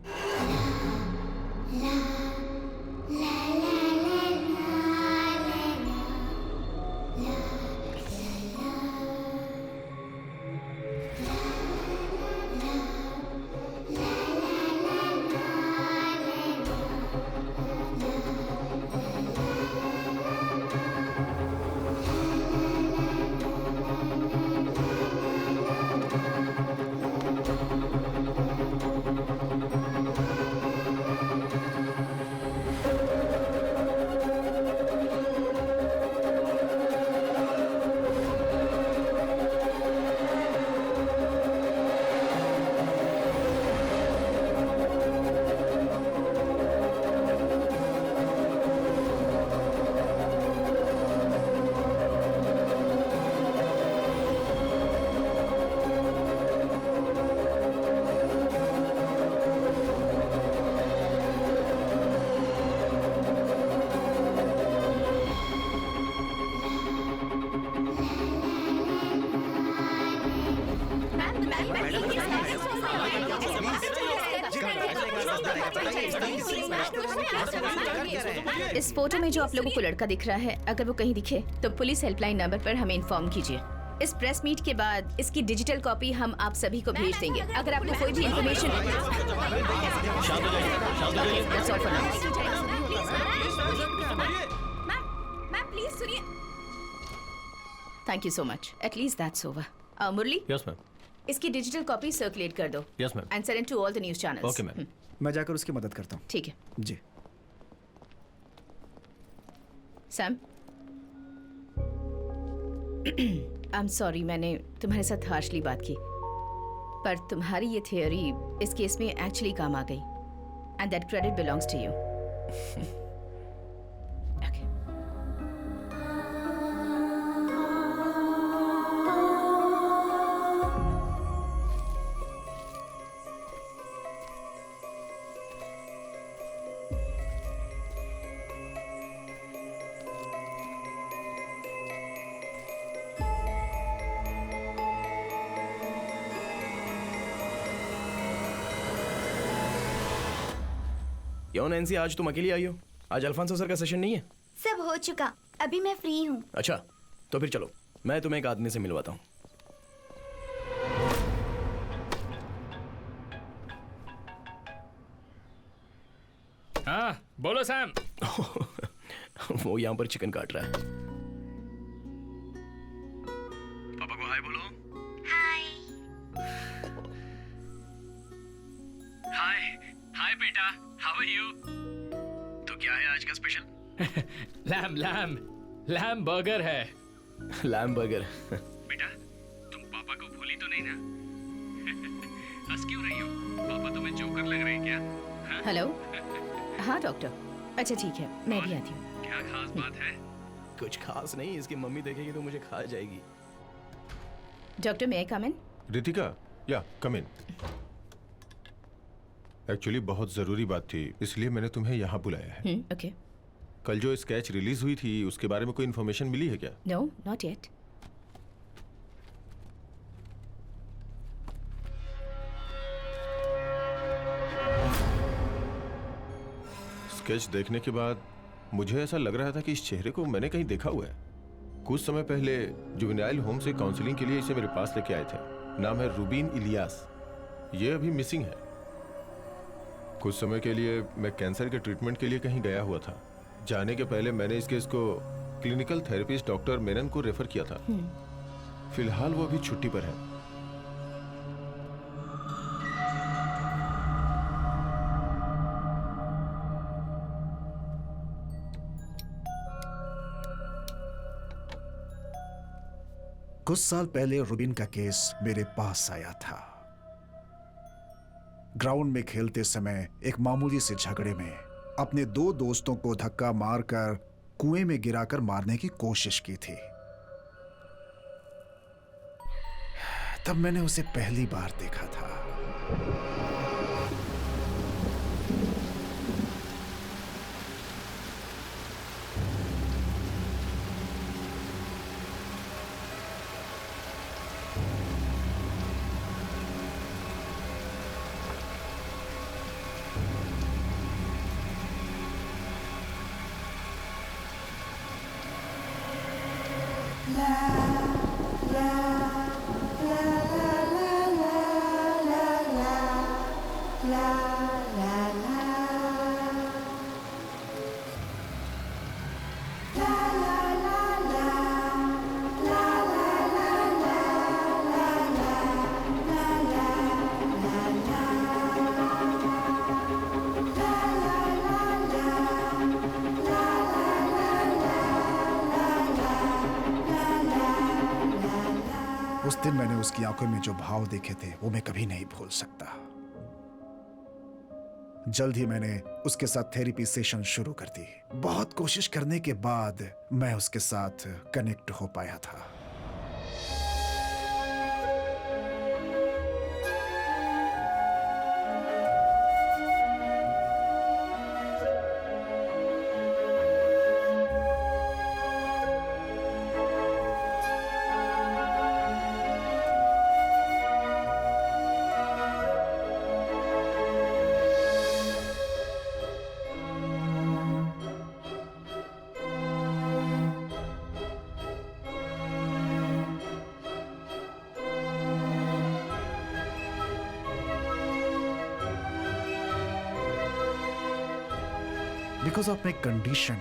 इस फोटो में जो आप लोगों को लड़का दिख रहा है, अगर वो कहीं दिखे तो पुलिस हेल्पलाइन नंबर पर हमें इन्फॉर्म कीजिए। इस प्रेस मीट के बाद इसकी डिजिटल कॉपी हम आप सभी को भेज देंगे। अगर आपको कोई भी information thank you so much. At least that's over. Murali, yes ma'am. इसकी डिजिटल कॉपी सर्कुलेट कर दो। Yes ma'am. And send to all the news channels. Okay ma'am. मैं जाकर उसकी मदद करता हूँ। ठीक है। जी। सैम, आई एम सॉरी मैंने तुम्हारे साथ हार्शली बात की, पर तुम्हारी ये थियोरी इस केस में एक्चुअली काम आ गई and that credit belongs to you. क्यों नैन्सी, आज तुम अकेली आई हो? आज अल्फांसो सर का सेशन नहीं है? सब हो चुका, अभी मैं फ्री हूँ। अच्छा, तो फिर चलो, मैं तुम्हें एक आदमी से मिलवाता हूँ। हाँ, बोलो सैम। वो यहाँ पर चिकन काट रहा है। पापा को हाय बोलो। हाय हाय बेटा, हाउ आर यू? तो क्या है आज का स्पेशल? लैम बर्गर है। Lamb burger. बेटा, तुम पापा को भूली तो नहीं ना? हंस क्यों रही हो? पापा तुम्हें जोकर लग रहे हैं क्या? हेलो। हाँ डॉक्टर। अच्छा ठीक है, मैं भी आती हूँ। क्या खास बात है? कुछ खास नहीं, इसकी मम्मी देखेगी तो मुझे खा जाएगी। Doctor, may I come in? Ritika, या कम इन। एक्चुअली बहुत जरूरी बात थी, इसलिए मैंने तुम्हें यहाँ बुलाया है। ओके। कल जो स्केच रिलीज हुई थी उसके बारे में कोई इन्फॉर्मेशन मिली है क्या? No, not yet. स्केच देखने के बाद मुझे ऐसा लग रहा था कि इस चेहरे को मैंने कहीं देखा हुआ है। कुछ समय पहले जुवेनाइल होम से काउंसलिंग के लिए इसे मेरे पास लेके आए थे। नाम है रूबीन इलियास। ये अभी मिसिंग है। कुछ समय के लिए मैं कैंसर के ट्रीटमेंट के लिए कहीं गया हुआ था। जाने के पहले मैंने इस केस को क्लिनिकल थेरेपिस्ट डॉक्टर मेनन को रेफर किया था। फिलहाल वो अभी छुट्टी पर है। कुछ साल पहले रूबिन का केस मेरे पास आया था। ग्राउंड में खेलते समय एक मामूली से झगड़े में अपने दो दोस्तों को धक्का मारकर कुएं में गिराकर मारने की कोशिश की थी। तब मैंने उसे पहली बार देखा था। उस दिन मैंने उसकी आंखों में जो भाव देखे थे वो मैं कभी नहीं भूल सकता। जल्द ही मैंने उसके साथ थेरेपी सेशन शुरू कर दी। बहुत कोशिश करने के बाद मैं उसके साथ कनेक्ट हो पाया था। बिकॉज ऑफ माई कंडीशन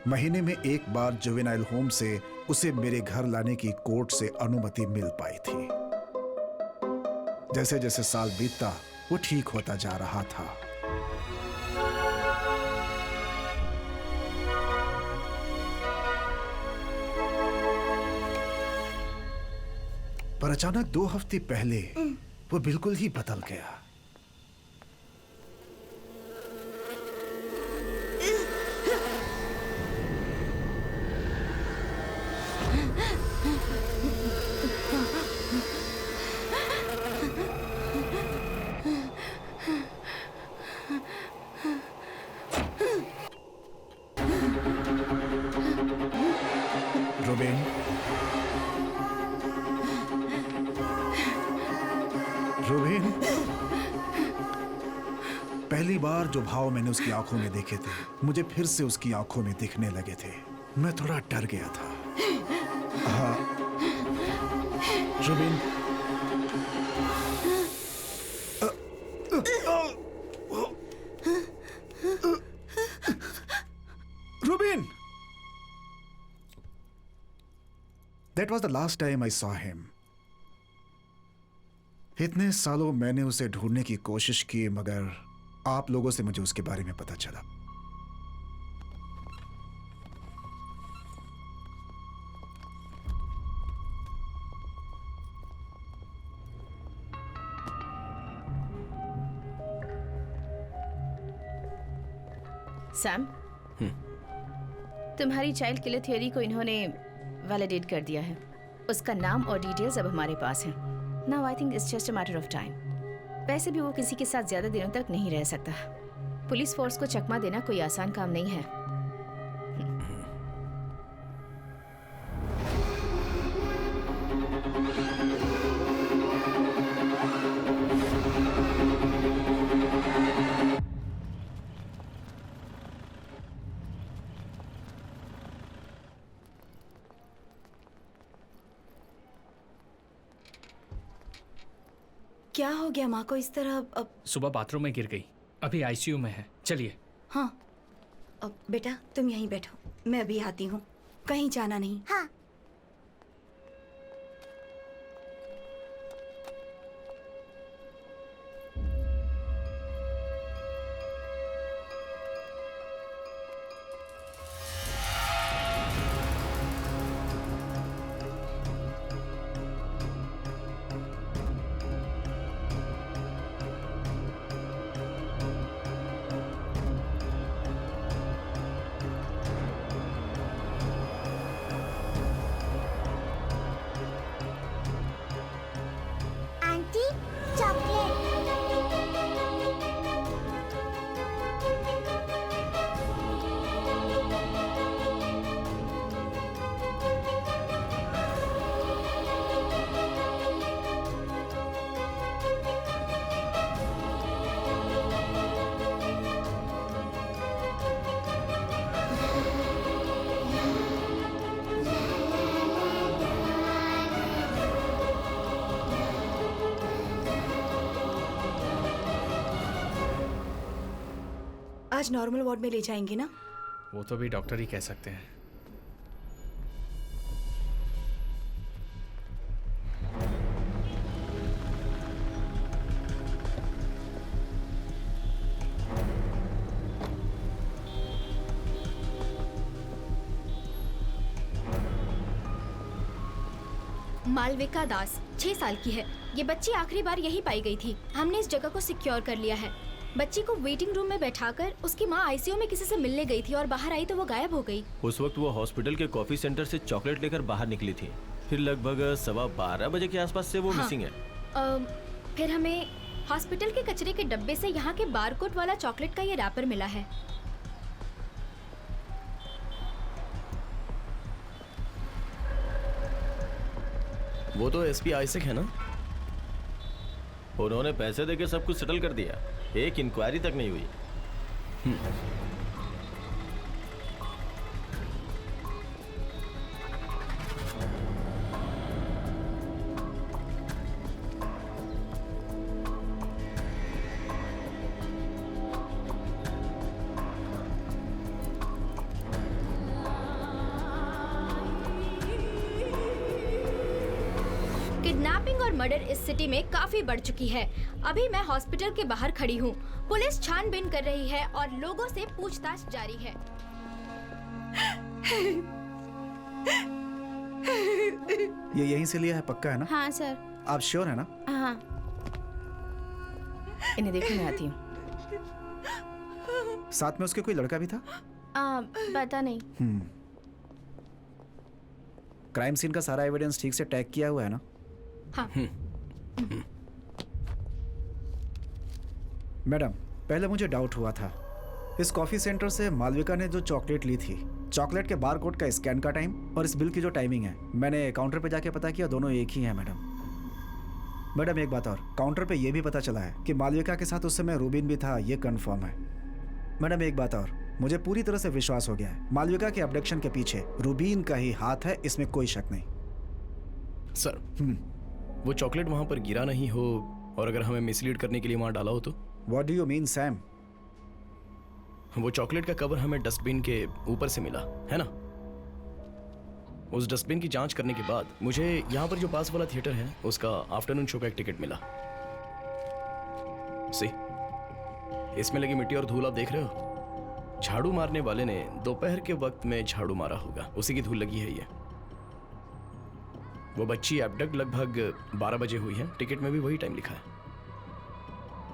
महीने में एक बार जुवेनाइल होम से उसे मेरे घर लाने की कोर्ट से अनुमति मिल पाई थी। जैसे जैसे साल बीतता वो ठीक होता जा रहा था। पर अचानक 2 हफ्ते पहले वो बिल्कुल ही बदल गया। रुबीन, रुबीन, पहली बार जो भाव मैंने उसकी आंखों में देखे थे मुझे फिर से उसकी आंखों में दिखने लगे थे। मैं थोड़ा डर गया था। हाँ रुबीन, रुबीन, That was the last time I saw him. इतने सालों मैंने उसे ढूंढने की कोशिश की मगर आप लोगों से मुझे उसके बारे में पता चला। सैम, तुम्हारी चाइल्ड किलर थ्योरी को इन्होंने वैलिडेट कर दिया है। उसका नाम और डिटेल्स अब हमारे पास हैं। Now I think it's just a matter of time. वैसे भी वो किसी के साथ ज्यादा दिनों तक नहीं रह सकता। पुलिस फोर्स को चकमा देना कोई आसान काम नहीं है। क्या हो गया माँ को इस तरह? अब सुबह बाथरूम में गिर गई, अभी आईसीयू में है। चलिए। हाँ, अब बेटा तुम यहीं बैठो, मैं अभी आती हूँ, कहीं जाना नहीं। हाँ। आज नॉर्मल वार्ड में ले जाएंगे ना? वो तो भी डॉक्टर ही कह सकते हैं। मालविका दास 6 साल की है। ये बच्ची आखिरी बार यही पाई गई थी। हमने इस जगह को सिक्योर कर लिया है। बच्ची को वेटिंग रूम में बैठाकर उसकी माँ आईसीयू में किसी से मिलने गई थी और बाहर आई तो वो गायब हो गई। उस वक्त वो हॉस्पिटल के कॉफी सेंटर से चॉकलेट लेकर बाहर निकली थी। फिर लगभग 12:15 बजे के आसपास से वो मिसिंग है। फिर हमें हॉस्पिटल के कचरे के डब्बे से यहाँ के बारकोड वाला चॉकलेट का ये रैपर मिला है। वो तो एसपी आइजैक है ना? उन्होंने पैसे देके सब कुछ सेटल कर दिया, एक इंक्वायरी तक नहीं हुई। किडनैपिंग और मर्डर इस सिटी में काफी बढ़ चुकी है। अभी मैं हॉस्पिटल के बाहर खड़ी हूँ। पुलिस छानबीन कर रही है और लोगों से पूछताछ जारी है। ये यहीं से लिया है, पक्का है ना? हाँ सर। आप श्योर है ना? हाँ। इन्हें देखो, मैं आती हूँ। साथ में उसके कोई लड़का भी था? पता नहीं। क्राइम सीन का सारा एविडेंस ठीक से टैग किया हुआ है ना? हाँ। मैडम, पहले मुझे डाउट हुआ था। इस कॉफी सेंटर से मालविका ने जो चॉकलेट ली थी, चॉकलेट के बारकोड का स्कैन का टाइम और इस बिल की जो टाइमिंग है, मैंने काउंटर पे जाके पता किया, दोनों एक ही हैं मैडम। एक बात और, काउंटर पे ये भी पता चला है कि मालविका के साथ उस समय रूबिन भी था, ये कंफर्म है। मैडम एक बात और, मुझे पूरी तरह से विश्वास हो गया है, मालविका के अबडक्शन के पीछे रूबिन का ही हाथ है, इसमें कोई शक नहीं। सर, वो चॉकलेट वहां पर गिरा नहीं हो और अगर हमें मिसलीड करने के लिए वहां डाला हो तो? What do you mean Sam? वो चॉकलेट का कवर हमें डस्टबिन के ऊपर से मिला है ना। उस डस्टबिन की जांच करने के बाद मुझे यहाँ पर जो पास वाला थिएटर है उसका आफ्टरनून शो का एक टिकट मिला। सी, इसमें लगी मिट्टी और धूल आप देख रहे हो। झाड़ू मारने वाले ने दोपहर के वक्त में झाड़ू मारा होगा, उसी की धूल लगी है ये। वो बच्ची एब्डक्ट लगभग 12 बजे हुई है, टिकट में भी वही टाइम लिखा है।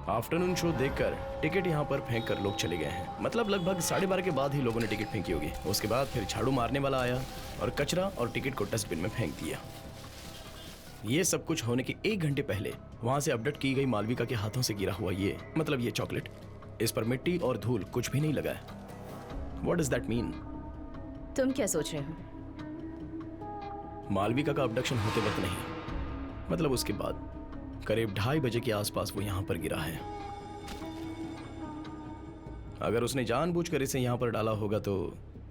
आफ्टरनून शो देखकर टिकट यहाँ पर फेंक कर लोग चले गए हैं, मतलब लगभग 12:30 के बाद ही लोगों ने टिकट फेंकी होगी। उसके बाद फिर झाड़ू मारने वाला आया और कचरा और टिकट को डस्टबिन में फेंक दिया। ये सब कुछ होने के 1 घंटे पहले वहां से अपडेट की गई मालविका के हाथों से गिरा हुआ ये, मतलब ये चॉकलेट, इस पर मिट्टी और धूल कुछ भी नहीं लगा है। What does that mean? तुम क्या सोच रहे हो? मालविका का अबडक्शन होते वक्त नहीं, मतलब उसके बाद करीब 2:30 बजे के आसपास वो यहां पर गिरा है। अगर उसने जानबूझकर इसे यहां पर डाला होगा तो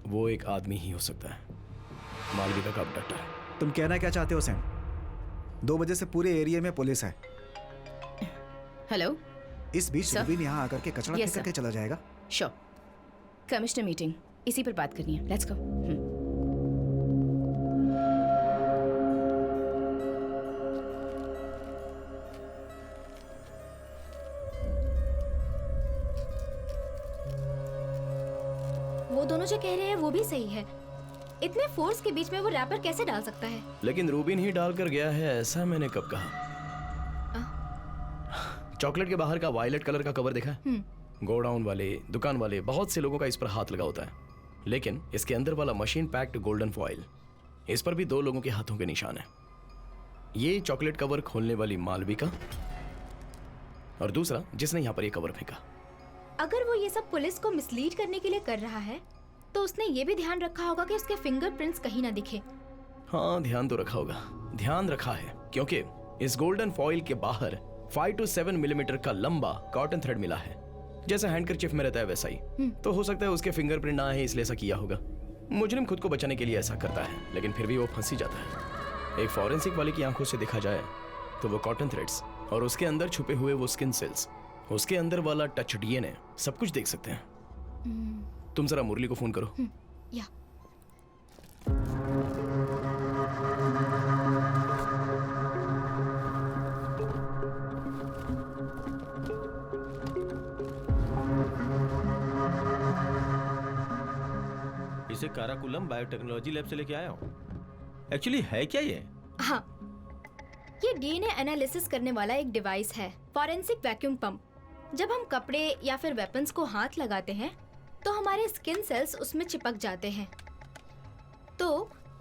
वो एक आदमी ही हो सकता है, मालविका का अबडक्टर। तुम कहना क्या चाहते हो सैम? 2 बजे से पूरे एरिया में पुलिस है। हेलो, इस बीच रूबिन यहाँ आकर के कचरा फेंक करके चला जाएगा? श्योर। कमिश्नर मीटिंग, इसी पर बात करनी है। Let's go. वो दोनों जो कह रहे हैं वो भी सही है। इतने फोर्स के बीच में वो रैपर कैसे डाल सकता है? लेकिन रूबिन ही डाल कर गया है, ऐसा मैंने कब कहा? चॉकलेट के बाहर का वायलेट कलर का कवर देखा? गोडाउन वाले, दुकान वाले, बहुत से लोगों का इस पर हाथ लगा होता है, लेकिन इसके अंदर वाला मशीन पैक्ड गोल्डन फॉइल, इस पर भी 2 लोगों के हाथों के निशान है। ये चॉकलेट कवर खोलने वाली मालविका और दूसरा जिसने यहाँ पर ये कवर फेंका। अगर वो ये सब पुलिस को मिसलीड करने के लिए कर रहा है तो उसने ये भी ध्यान रखा होगा कि उसके फिंगरप्रिंट्स कहीं ना दिखे। हाँ, ध्यान तो रखा होगा, ध्यान रखा है, क्योंकि इस गोल्डन फॉइल के बाहर 5 to 7 मिलीमीटर का लंबा कॉटन थ्रेड मिला है, जैसा हैंडकरचिफ में रहता है वैसा ही। तो हो सकता है उसके फिंगरप्रिंट ना है, इसलिए ऐसा किया होगा। मुजरिम खुद को बचाने के लिए ऐसा करता है, लेकिन फिर भी वो फंस ही जाता है। एक फॉरेंसिक वाले की आंखों से देखा जाए तो वो कॉटन थ्रेड्स और उसके अंदर छुपे हुए वो स्किन सेल्स, उसके अंदर वाला टच डीएनए, सब कुछ देख सकते हैं। तुम जरा मुरली को फोन करो। या इसे काराकुलम बायोटेक्नोलॉजी लैब से लेके आया हूँ। एक्चुअली है क्या ये? हाँ, ये डीएनए एनालिसिस करने वाला एक डिवाइस है, फॉरेंसिक वैक्यूम पंप। जब हम कपड़े या फिर वेपन्स को हाथ लगाते हैं तो हमारे स्किन सेल्स उसमें चिपक जाते हैं। तो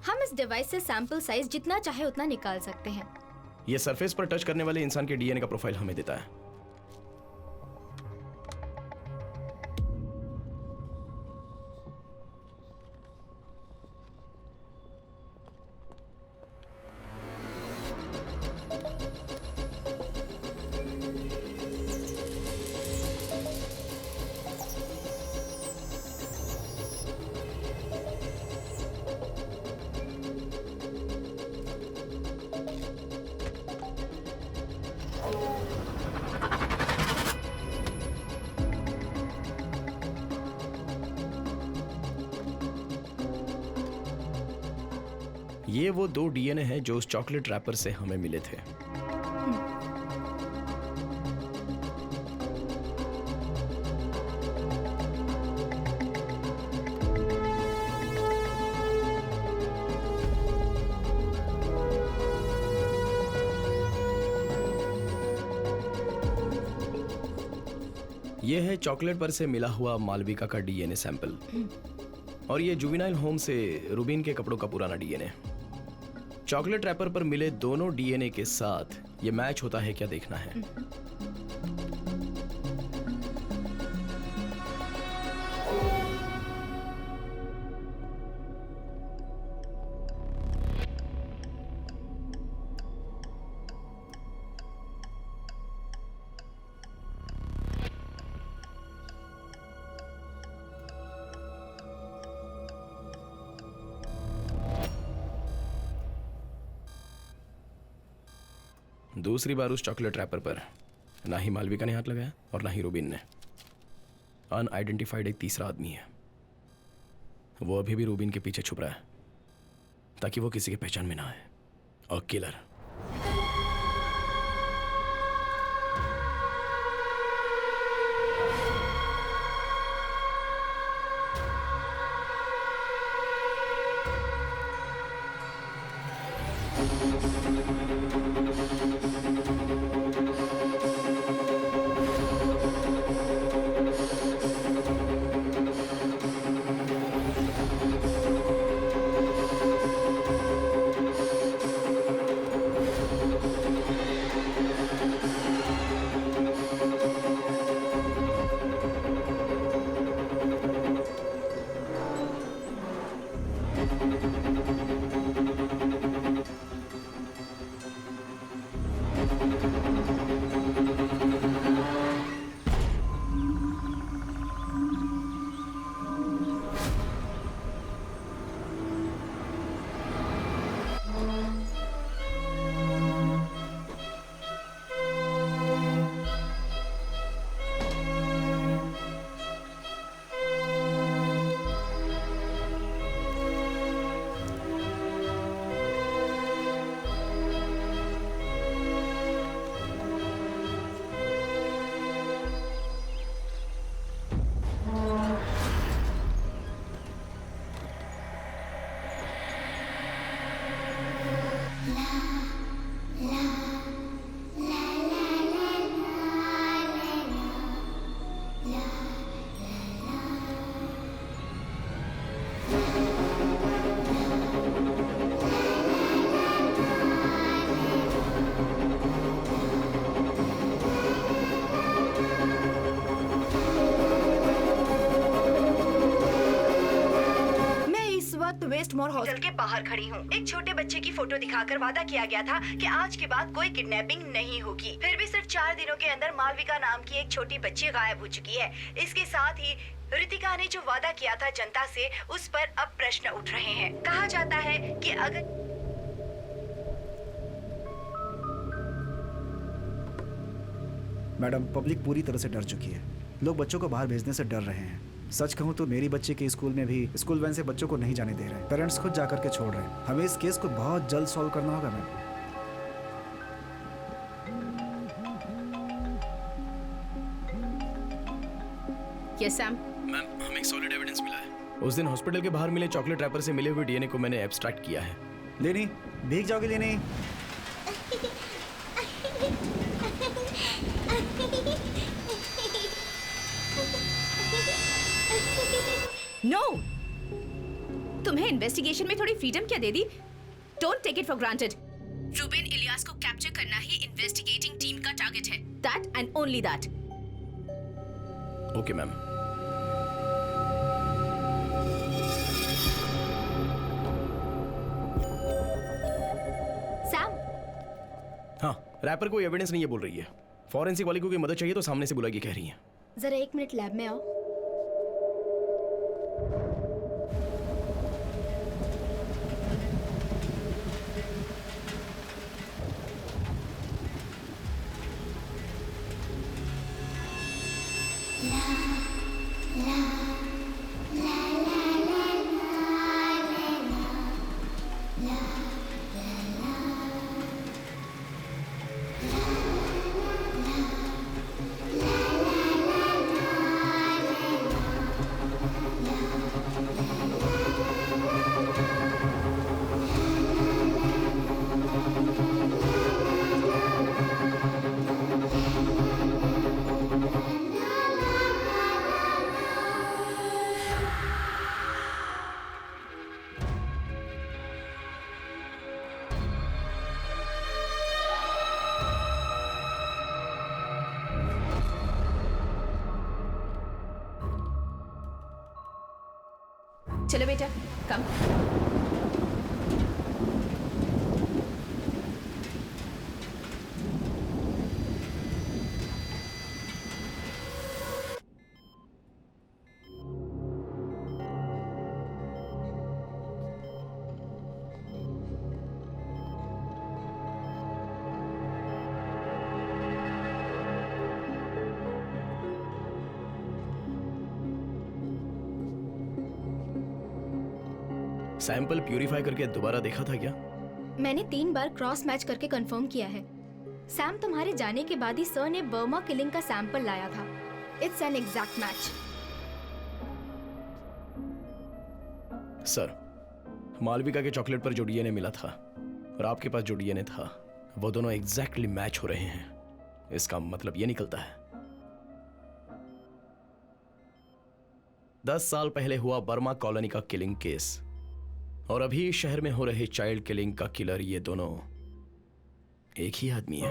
हम इस डिवाइस से सैंपल साइज जितना चाहे उतना निकाल सकते हैं। ये सरफेस पर टच करने वाले इंसान के डीएनए का प्रोफाइल हमें देता है। ये वो 2 डीएनए हैं जो उस चॉकलेट रैपर से हमें मिले थे। ये है चॉकलेट पर से मिला हुआ मालविका का डीएनए सैंपल और ये जुवेनाइल होम से रूबीन के कपड़ों का पुराना डीएनए। चॉकलेट रैपर पर मिले दोनों डीएनए के साथ ये मैच होता है क्या देखना है। दूसरी बार उस चॉकलेट रैपर पर ना ही मालविका ने हाथ लगाया और ना ही रूबीन ने। अनआइडेंटिफाइड एक तीसरा आदमी है। वो अभी भी रूबीन के पीछे छुप रहा है ताकि वो किसी के पहचान में ना आए। और किलर वेस्ट मोर हॉस्टल के बाहर खड़ी हूँ। एक छोटे बच्चे की फोटो दिखाकर वादा किया गया था कि आज के बाद कोई किडनैपिंग नहीं होगी। फिर भी सिर्फ 4 दिनों के अंदर मालविका नाम की एक छोटी बच्ची गायब हो चुकी है। इसके साथ ही रितिका ने जो वादा किया था जनता से, उस पर अब प्रश्न उठ रहे हैं। कहा जाता है कि अगर मैडम, पब्लिक पूरी तरह से डर चुकी है। लोग बच्चों को बाहर भेजने से डर रहे हैं। सच कहूँ तो मेरी बच्ची के स्कूल में भी स्कूल वैन से बच्चों को नहीं जाने दे रहे। पेरेंट्स खुद जाकर के छोड़ रहे हैं। हमें इस केस को बहुत जल्द सॉल्व करना होगा मैम। Yes Sam. मैम, हमें एक सॉलिड एविडेंस मिला है। उस दिन हॉस्पिटल के बाहर मिले चॉकलेट रैपर से मिले हुए डीएनए को मैंने एब्स्ट्रैक्ट किया है। लेनी, भीग जाओगे लेनी? नो, तुम्हें इन्वेस्टिगेशन में थोड़ी फ्रीडम क्या दे दी? Don't take it for granted. Rubin Ilyas को कैप्चर करना ही इन्वेस्टिगेटिंग टीम का टारगेट है। That and only that. Okay ma'am. Sam, हाँ, रैपर कोई एविडेंस नहीं है बोल रही है। फॉरेंसिक वाली को कोई मदद चाहिए तो सामने से बुलाएगी कह रही है। जरा 1 मिनट लैब में आओ। La चलो बेटा, कम। सैंपल प्यूरिफाई करके दोबारा देखा था क्या? मैंने 3 बार क्रॉस मैच करके कंफर्म किया है। सैम तुम्हारे जाने के बाद ही सर ने बर्मा किलिंग का सैंपल लाया था। It's an exact match. Sir, Malavika के चॉकलेट पर जो डीएनए मिला था और आपके पास जो डीएनए था, वो दोनों एग्जैक्टली मैच हो रहे हैं। इसका मतलब ये निकलता है 10 साल पहले हुआ बर्मा कॉलोनी का किलिंग केस और अभी शहर में हो रहे चाइल्ड किलिंग का किलर, ये दोनों एक ही आदमी है।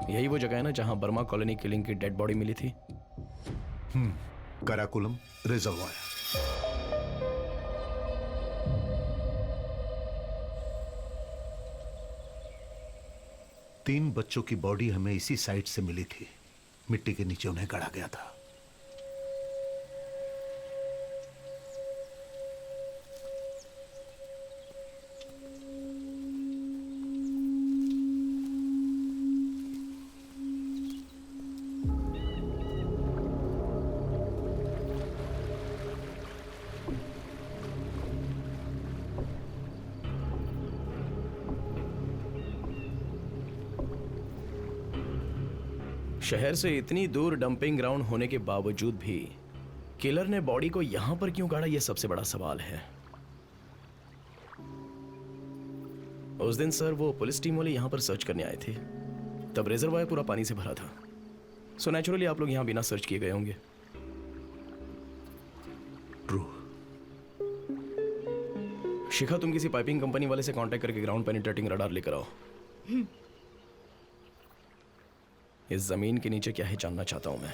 यही वो जगह है ना जहां बर्मा कॉलोनी किलिंग की डेड बॉडी मिली थी? कराकुलम रिजर्वायर। तीन बच्चों की बॉडी हमें इसी साइड से मिली थी। मिट्टी के नीचे उन्हें गाड़ा गया था। शहर से इतनी दूर डंपिंग ग्राउंड होने के बावजूद भी किलर ने बॉडी को यहां पर क्यों गाड़ा, यह सबसे बड़ा सवाल है। उस दिन सर वो पुलिस टीम वाले यहां पर सर्च करने आए थे, तब रिजर्वायर पूरा पानी से भरा था। सो नेचुरली आप लोग यहां बिना सर्च किए गए होंगे। ट्रू। शिखा, तुम किसी पाइपिंग कंपनी वाले से कांटेक्ट करके ग्राउंड पेनिट्रेटिंग रडार लेकर आओ। इस जमीन के नीचे क्या है जानना चाहता हूं मैं।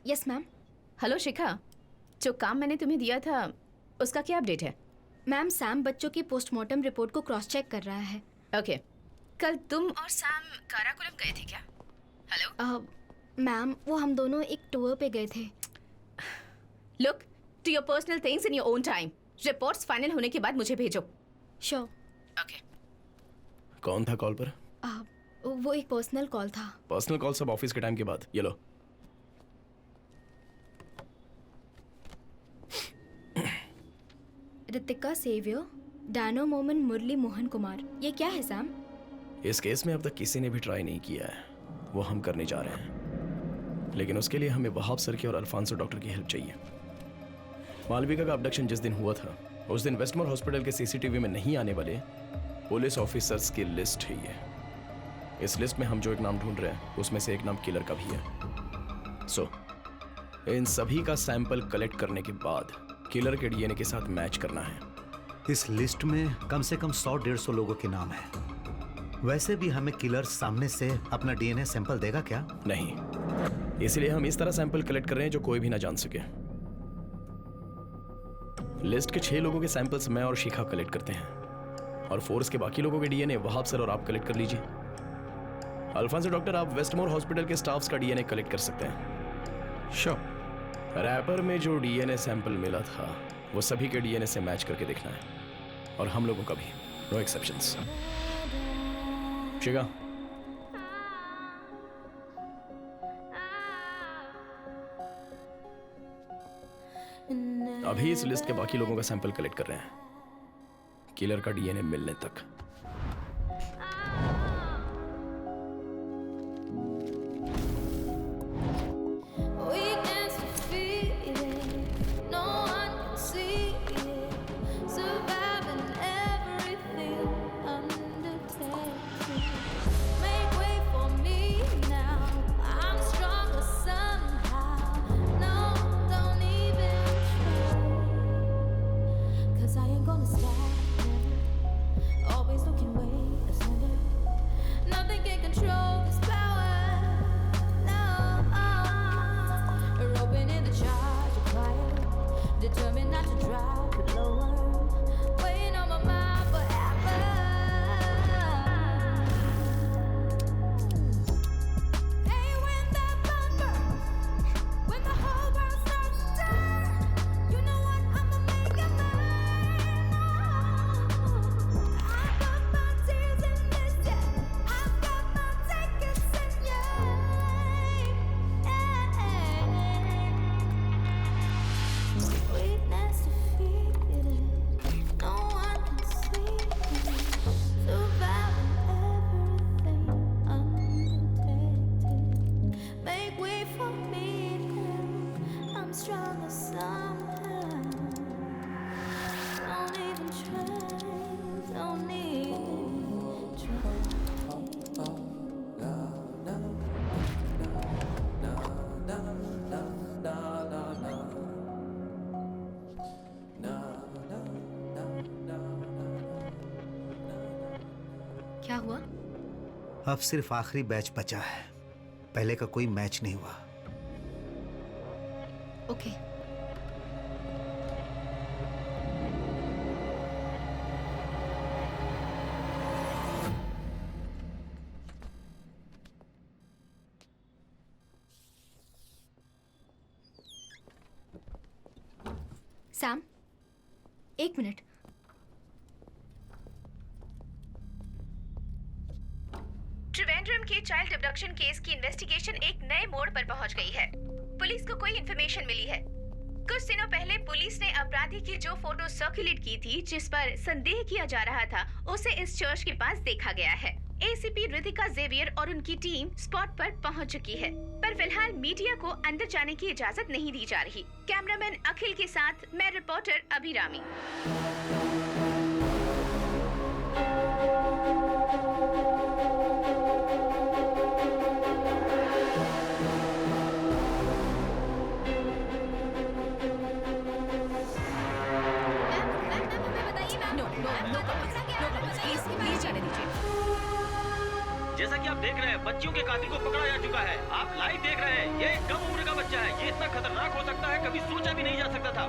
Yes ma'am. हेलो शिखा, जो काम मैंने तुम्हें दिया था उसका क्या अपडेट है? मैम सैम बच्चों की पोस्टमार्टम रिपोर्ट को क्रॉस चेक कर रहा है। ओके, कल तुम और सैम काराकोरम गए थे क्या? हेलो मैम वो हम दोनों एक टूर पे गए थे। Look to your personal things in your own time. Reports final होने के बाद मुझे भेजो। श्योर। ओके। कौन था कॉल पर? वो एक पर्सनल कॉल था। पर्सनल कॉल सब ऑफिस के टाइम के बाद। ये लो। रितिका सेवियर, डैनो मोमन, मुरली मोहन कुमार। ये क्या है सैम? इस केस में अब तक किसी ने भी ट्राई नहीं किया है, वो हम करने जा रहे हैं। लेकिन उसके लिए हमें वहाब सर की और अल्फांसो डॉक्टर की हेल्प चाहिए। मालविका का अबडक्शन जिस दिन हुआ था उस दिन वेस्टमोर हॉस्पिटल के सीसीटीवी में नहीं आने वाले पुलिस ऑफिसर्स की लिस्ट है ये। इस लिस्ट में हम जो एक नाम ढूंढ रहे हैं उसमें से एक नाम किलर का भी है। सो इन सभी का सैंपल कलेक्ट करने के बाद किलर के डीएनए के साथ मैच करना है। इस लिस्ट में कम से कम 100-150 लोगों के नाम है। वैसे भी हमें किलर सामने से अपना डीएनए सैंपल देगा क्या? नहीं, इसलिए हम इस तरह सैंपल कलेक्ट कर रहे हैं जो कोई भी ना जान सके। लिस्ट के 6 लोगों के सैंपल्स मैं और शिखा कलेक्ट करते हैं और फोर्स के बाकी लोगों के डीएनए वहाब सर और आप कलेक्ट कर लीजिए। अल्फांसो डॉक्टर, आप वेस्टमोर हॉस्पिटल के स्टाफ्स का डीएनए कलेक्ट कर सकते हैं। श्योर। रैपर में जो डीएनए सैंपल मिला था वो सभी के डीएनए से मैच करके देखना है और हम लोगों का भी, नो एक्सेप्शंस। शिखा, अभी इस लिस्ट के बाकी लोगों का सैंपल कलेक्ट कर रहे हैं किलर का डीएनए मिलने तक। क्या हुआ? अब सिर्फ आखिरी बैच बचा है, पहले का कोई मैच नहीं हुआ। ओके। सैम, एक मिनट। त्रिवेंद्रम के चाइल्ड अबडक्शन केस की इन्वेस्टिगेशन एक नए मोड़ पर पहुंच गई है। पुलिस को कोई इन्फॉर्मेशन मिली है। कुछ दिनों पहले पुलिस ने अपराधी की जो फोटो सर्कुलेट की थी, जिस पर संदेह किया जा रहा था, उसे इस चर्च के पास देखा गया है। एसीपी रितिका जेवियर और उनकी टीम स्पॉट पर पहुंच चुकी है, पर फिलहाल मीडिया को अंदर जाने की इजाजत नहीं दी जा रही। कैमरामैन अखिल के साथ मैं रिपोर्टर अभिरामी। जैसा कि आप देख रहे हैं, बच्चियों के कातिल को पकड़ा जा चुका है। आप लाइव देख रहे हैं। ये एक कम उम्र का बच्चा है। ये इतना खतरनाक हो सकता है, कभी सोचा भी नहीं जा सकता था।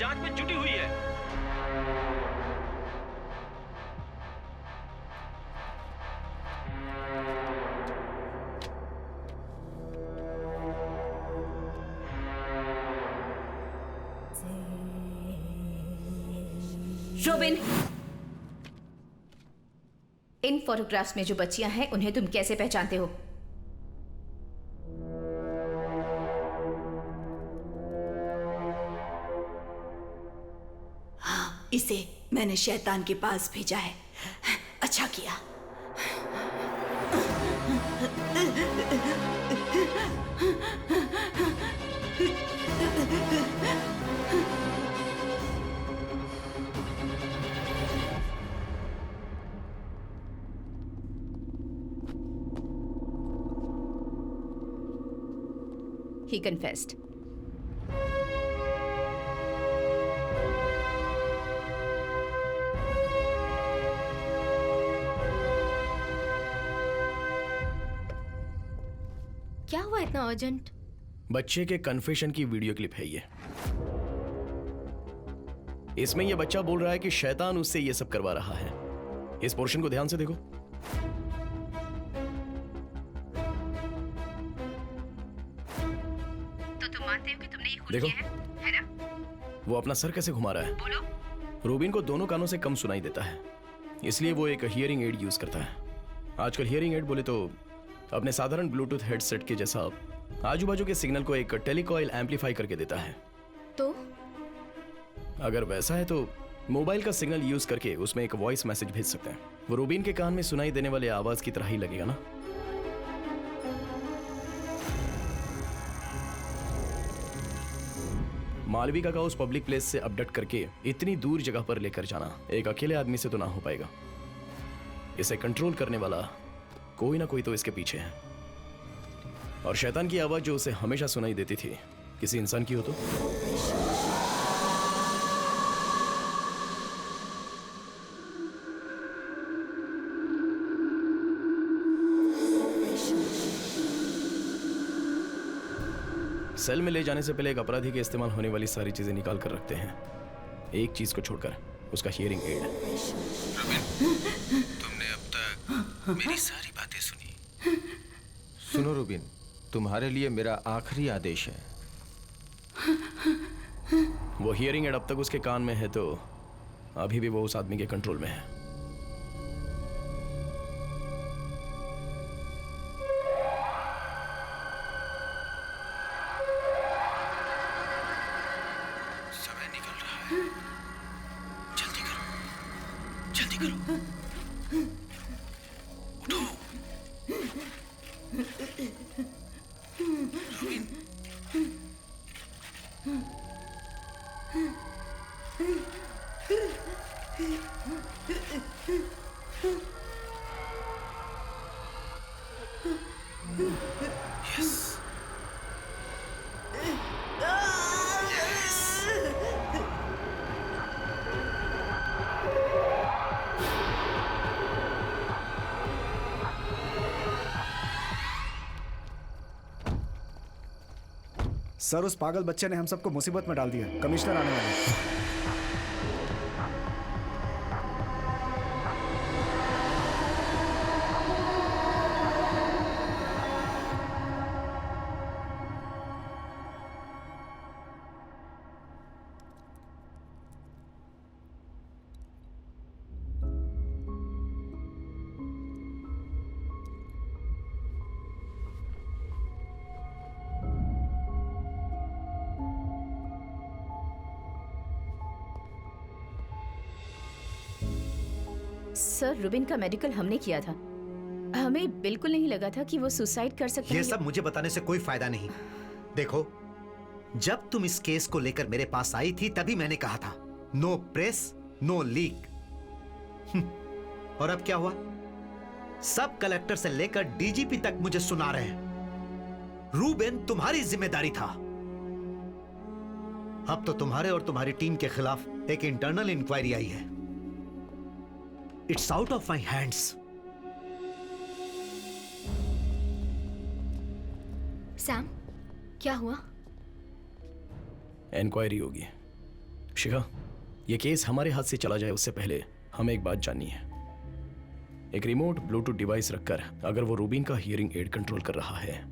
जांच में जुटी हुई है। रोबिन, इन फोटोग्राफ्स में जो बच्चियां हैं उन्हें तुम कैसे पहचानते हो? हाँ, इसे मैंने शैतान के पास भेजा है। अच्छा किया। He confessed. क्या हुआ इतना अर्जेंट? बच्चे के कन्फेशन की वीडियो क्लिप है ये। इसमें ये बच्चा बोल रहा है कि शैतान उससे ये सब करवा रहा है। इस पोर्शन को ध्यान से देखो। तो तुम मानते हो कि तुमने ये खून देखो। किया है ना? वो अपना सर कैसे घुमा रहा है। बोलो। रूबिन को दोनों कानों से कम सुनाई देता है, इसलिए वो एक हियरिंग एड यूज करता है। आजकल हियरिंग एड बोले तो अपने साधारण ब्लूटूथ हेडसेट के जैसा आजू बाजू के सिग्नल को एक टेलीकॉइल एम्पलीफाई करके देता है। तो अगर वैसा है तो मोबाइल का सिग्नल यूज करके उसमें एक वॉइस मैसेज भेज सकते हैं। वो रूबिन के कान में सुनाई देने वाले आवाज की तरह ही लगेगा ना। मालविका का उस पब्लिक प्लेस से अपडेट करके इतनी दूर जगह पर लेकर जाना एक अकेले आदमी से तो ना हो पाएगा। इसे कंट्रोल करने वाला कोई ना कोई तो इसके पीछे है। और शैतान की आवाज जो उसे हमेशा सुनाई देती थी, किसी इंसान की हो तो। सेल में ले जाने से पहले एक अपराधी के इस्तेमाल होने वाली सारी चीजें निकाल कर रखते हैं, एक चीज को छोड़कर, उसका हियरिंग एड। तुमने अब तक मेरी सारी बातें सुनी। सुनो रूबिन, तुम्हारे लिए मेरा आखिरी आदेश है। वो हियरिंग एड अब तक उसके कान में है तो अभी भी वो उस आदमी के कंट्रोल में है। समय निकल रहा है, जल्दी करो, जल्दी करो, उठो। रूबिन, यस, सर, उस पागल बच्चे ने हम सबको मुसीबत में डाल दिया। कमिश्नर आने वाले हैं। सर, रुबिन का मेडिकल हमने किया था। हमें बिल्कुल नहीं लगा था कि वो सुसाइड कर सकता है। ये सब मुझे बताने से कोई फायदा नहीं। देखो, जब तुम इस केस को लेकर मेरे पास आई थी तभी मैंने कहा था नो प्रेस नो लीक। और अब क्या हुआ? सब कलेक्टर से लेकर डीजीपी तक मुझे सुना रहे हैं रूबेन तुम्हारी जिम्मेदारी था। अब तो तुम्हारे और तुम्हारी टीम के खिलाफ एक इंटरनल इंक्वायरी आई है। It's out of my hands. Sam, क्या हुआ? इंक्वायरी होगी, शिखा, ये केस हमारे हाथ से चला जाए उससे पहले हमें एक बात जाननी है। एक रिमोट ब्लूटूथ डिवाइस रखकर अगर वो रूबिन का हियरिंग एड कंट्रोल कर रहा है,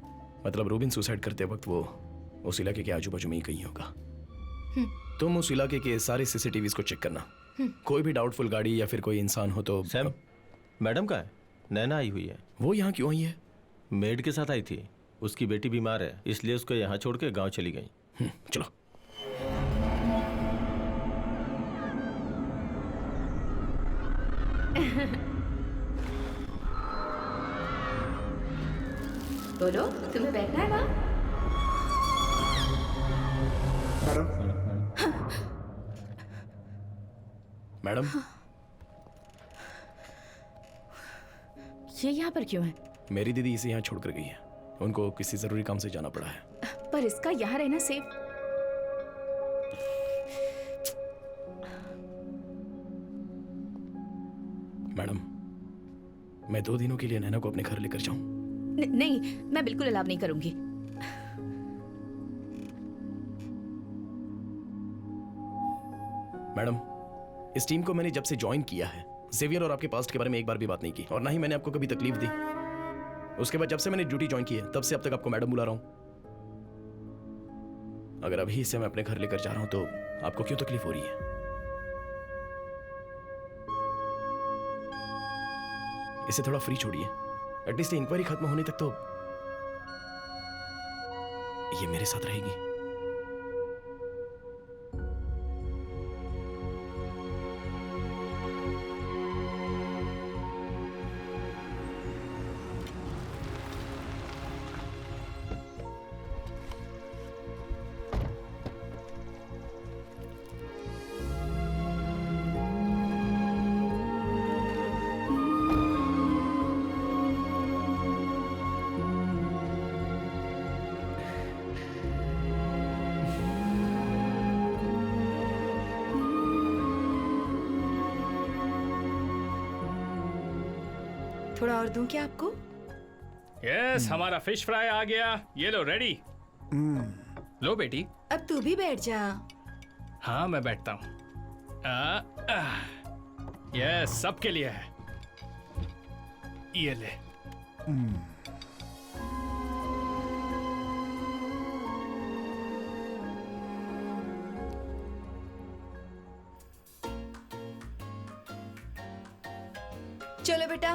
मतलब रूबिन सुसाइड करते वक्त वो उस इलाके के आजू बाजू में ही कहीं होगा। तुम उस इलाके के सारे सीसीटीवीज को चेक करना। कोई भी डाउटफुल गाड़ी या फिर कोई इंसान हो तो। सैम, मैडम का है? नैना आई हुई है। वो यहाँ क्यों आई है? मेड के साथ आई थी। उसकी बेटी बीमार है, इसलिए उसको यहाँ छोड़ के गाँव चली गई। चलो। बोलो, तुम्हें बैठना है वहाँ? मैडम, ये यहाँ पर क्यों है? मेरी दीदी इसे यहाँ छोड़कर गई है। उनको किसी जरूरी काम से जाना पड़ा है। पर इसका यहाँ रहना सेफ। मैडम, मैं 2 दिनों के लिए नैना को अपने घर लेकर जाऊं? नहीं, मैं बिल्कुल अलाव नहीं करूंगी। मैडम, इस टीम को मैंने जब से ज्वाइन किया है, जेवियर और आपके पास्ट के बारे में एक बार भी बात नहीं की, और ना ही मैंने आपको कभी तकलीफ दी। उसके बाद जब से मैंने ड्यूटी ज्वाइन की है, तब से अब तक आपको मैडम बुला रहा हूं। अगर अभी इसे मैं अपने घर लेकर जा रहा हूं तो आपको क्यों तकलीफ हो रही है? इसे थोड़ा फ्री छोड़िए। एटलीस्ट इंक्वायरी खत्म होने तक तो ये मेरे साथ रहेगी। थोड़ा और दूं क्या आपको? यस, हमारा फिश फ्राई आ गया। ये लो, रेडी। लो बेटी। अब तू भी बैठ जा। हाँ, मैं बैठता हूँ। यस, सबके लिए है। ये ले। चलो बेटा,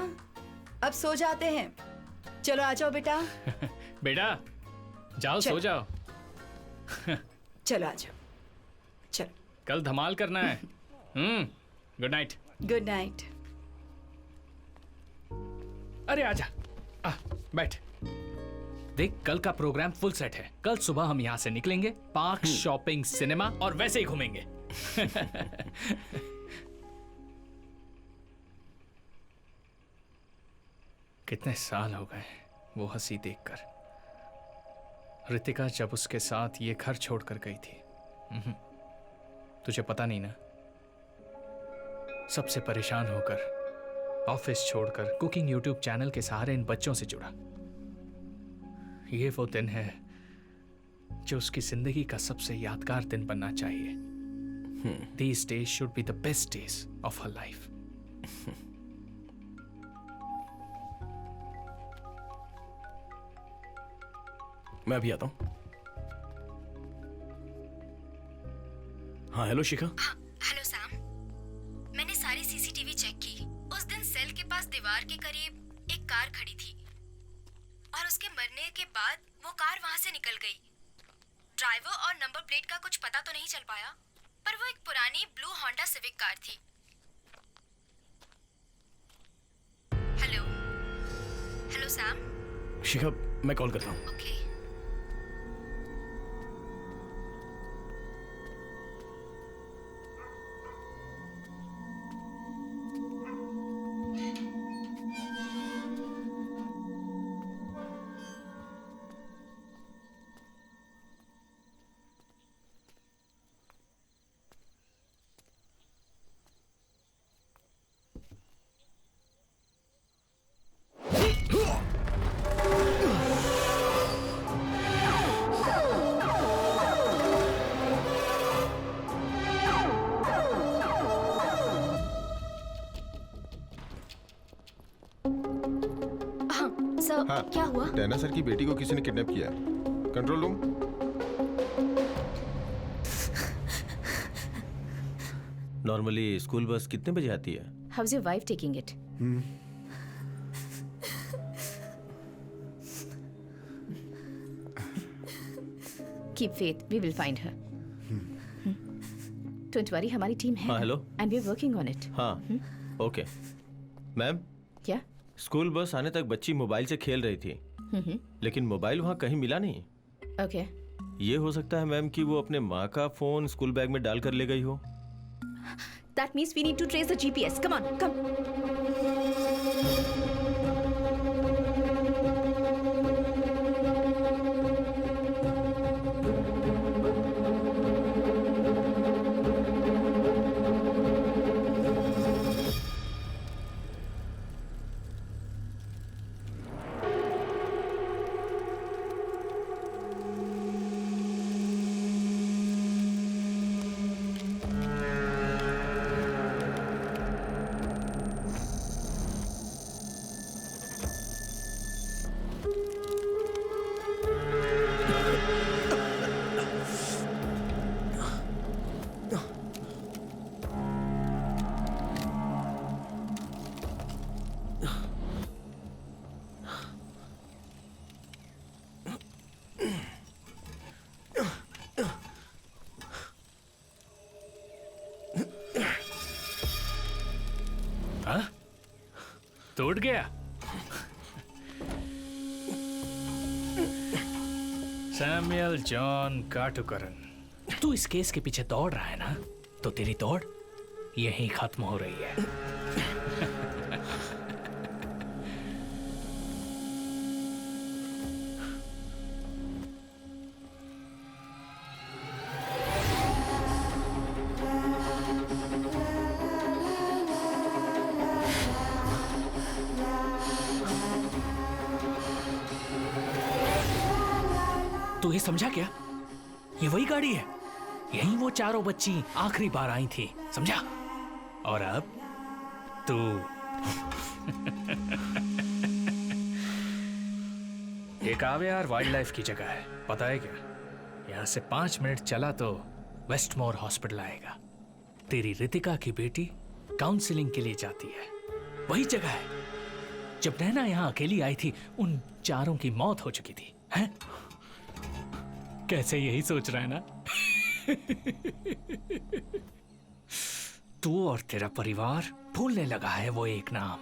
अब सो जाते हैं। चलो आ जाओ बेटा। बेटा, जाओ सो जाओ। चलो आ जाओ। चलो। कल धमाल करना है। Good night. Good night. अरे आजा, बैठ। देख, कल का प्रोग्राम फुल सेट है। कल सुबह हम यहाँ से निकलेंगे, पार्क, शॉपिंग, सिनेमा और वैसे ही घूमेंगे। कितने साल हो गए वो हंसी देखकर। रितिका जब उसके साथ ये घर छोड़कर गई थी। तुझे पता नहीं ना, सबसे परेशान होकर, ऑफिस छोड़कर, कुकिंग यूट्यूब चैनल के सहारे इन बच्चों से जुड़ा। ये वो दिन है जो उसकी जिंदगी का सबसे यादगार दिन बनना चाहिए। These days should be the best days of her life. मैं अभी आता हूं। हाँ, हेलो शिखा। हेलो सैम, मैंने सारी सीसीटीवी चेक की। उस दिन सेल के पास दीवार के करीब एक कार खड़ी थी और उसके मरने के बाद वो कार वहां से निकल गई। ड्राइवर और नंबर प्लेट का कुछ पता तो नहीं चल पाया, पर वो एक पुरानी ब्लू होंडा सिविक कार थी। Hello hello Sam. शिखा, मैं कॉल करता हूँ। ओके। हाँ क्या हुआ? टैना सर की बेटी को किसी ने किडनैप किया है। Control room. Normally school bus कितने बजे आती है? How is your wife taking it? Keep faith, we will find her. Don't worry, हमारी टीम है। हाँ, hello. And we are working on it. हाँ, ओके। मैम, क्या? स्कूल बस आने तक बच्ची मोबाइल से खेल रही थी, लेकिन मोबाइल वहाँ कहीं मिला नहीं। ओके। ये हो सकता है मैम कि वो अपने माँ का फोन स्कूल बैग में डाल कर ले गई हो। That means we need to trace the GPS. Come on, come. हाँ? टूट गया? सैमुअल जॉन काटुकरन, तू इस केस के पीछे दौड़ रहा है ना, तो तेरी दौड़ यहीं खत्म हो रही है। तू ये समझा क्या? ये वही गाड़ी है, यहीं वो चारों बच्ची आखिरी बार आई थी, समझा? और अब तू एक आवेयार वाइल्ड लाइफ की जगह है, पता है क्या? यहाँ से 5 मिनट चला तो वेस्टमोर हॉस्पिटल आएगा। तेरी रितिका की बेटी काउंसलिंग के लिए जाती है, वही जगह है जब नैना यहाँ अकेली आई थी, उन चारों की मौत हो चुकी थी। हैं? कैसे यही सोच रहा है ना? तू और तेरा परिवार भूलने लगा है वो एक नाम,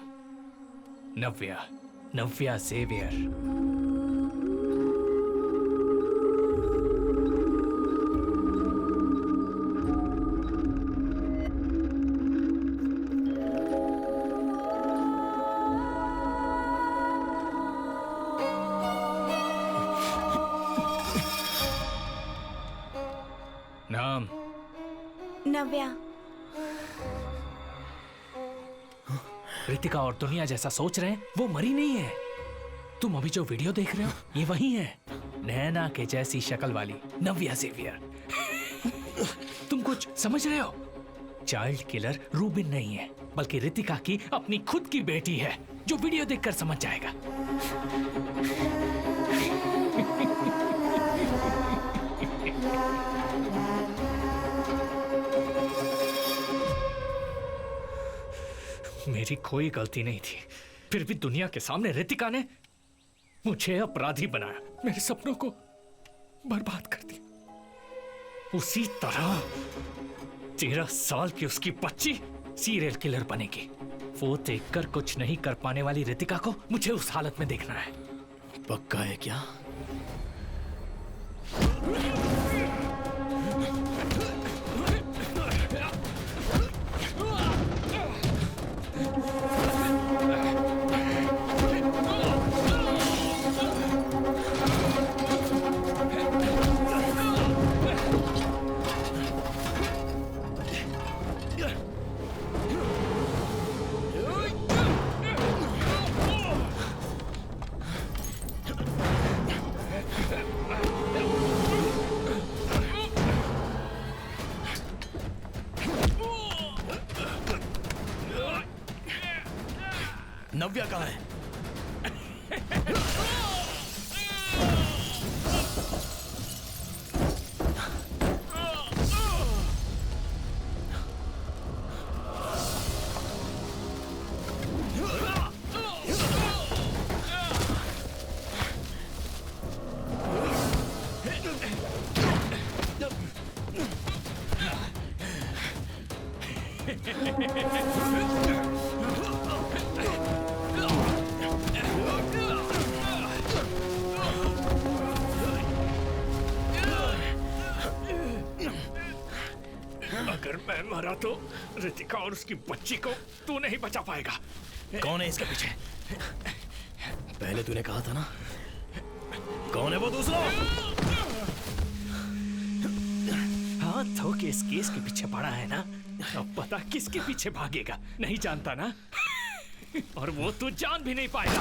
नव्या, नव्या जेवियर। नाम? नव्या। रितिका और दुनिया जैसा सोच रहे हैं, वो मरी नहीं है। तुम अभी जो वीडियो देख रहे हो, ये वही है, नैना के जैसी शक्ल वाली नव्या जेवियर। तुम कुछ समझ रहे हो? चाइल्ड किलर रूबिन नहीं है, बल्कि रितिका की अपनी खुद की बेटी है, जो वीडियो देखकर समझ जाएगा। मेरी कोई गलती नहीं थी, फिर भी दुनिया के सामने रितिका ने मुझे अपराधी बनाया, मेरे सपनों को बर्बाद कर दिया। उसी तरह 13 साल की उसकी बच्ची सीरियल किलर बनेगी। वो देखकर कुछ नहीं कर पाने वाली रितिका को मुझे उस हालत में देखना है। पक्का है क्या? नव्या कहाँ है? अगर मैं मरा तो रितिका और उसकी बच्ची को तू नहीं बचा पाएगा। कौन है इसके पीछे? पहले तूने कहा था ना, कौन है वो दूसरा? हाँ तो किस केस के पीछे पड़ा है ना, अब पता किसके पीछे भागेगा नहीं जानता ना। और वो तू जान भी नहीं पाएगा।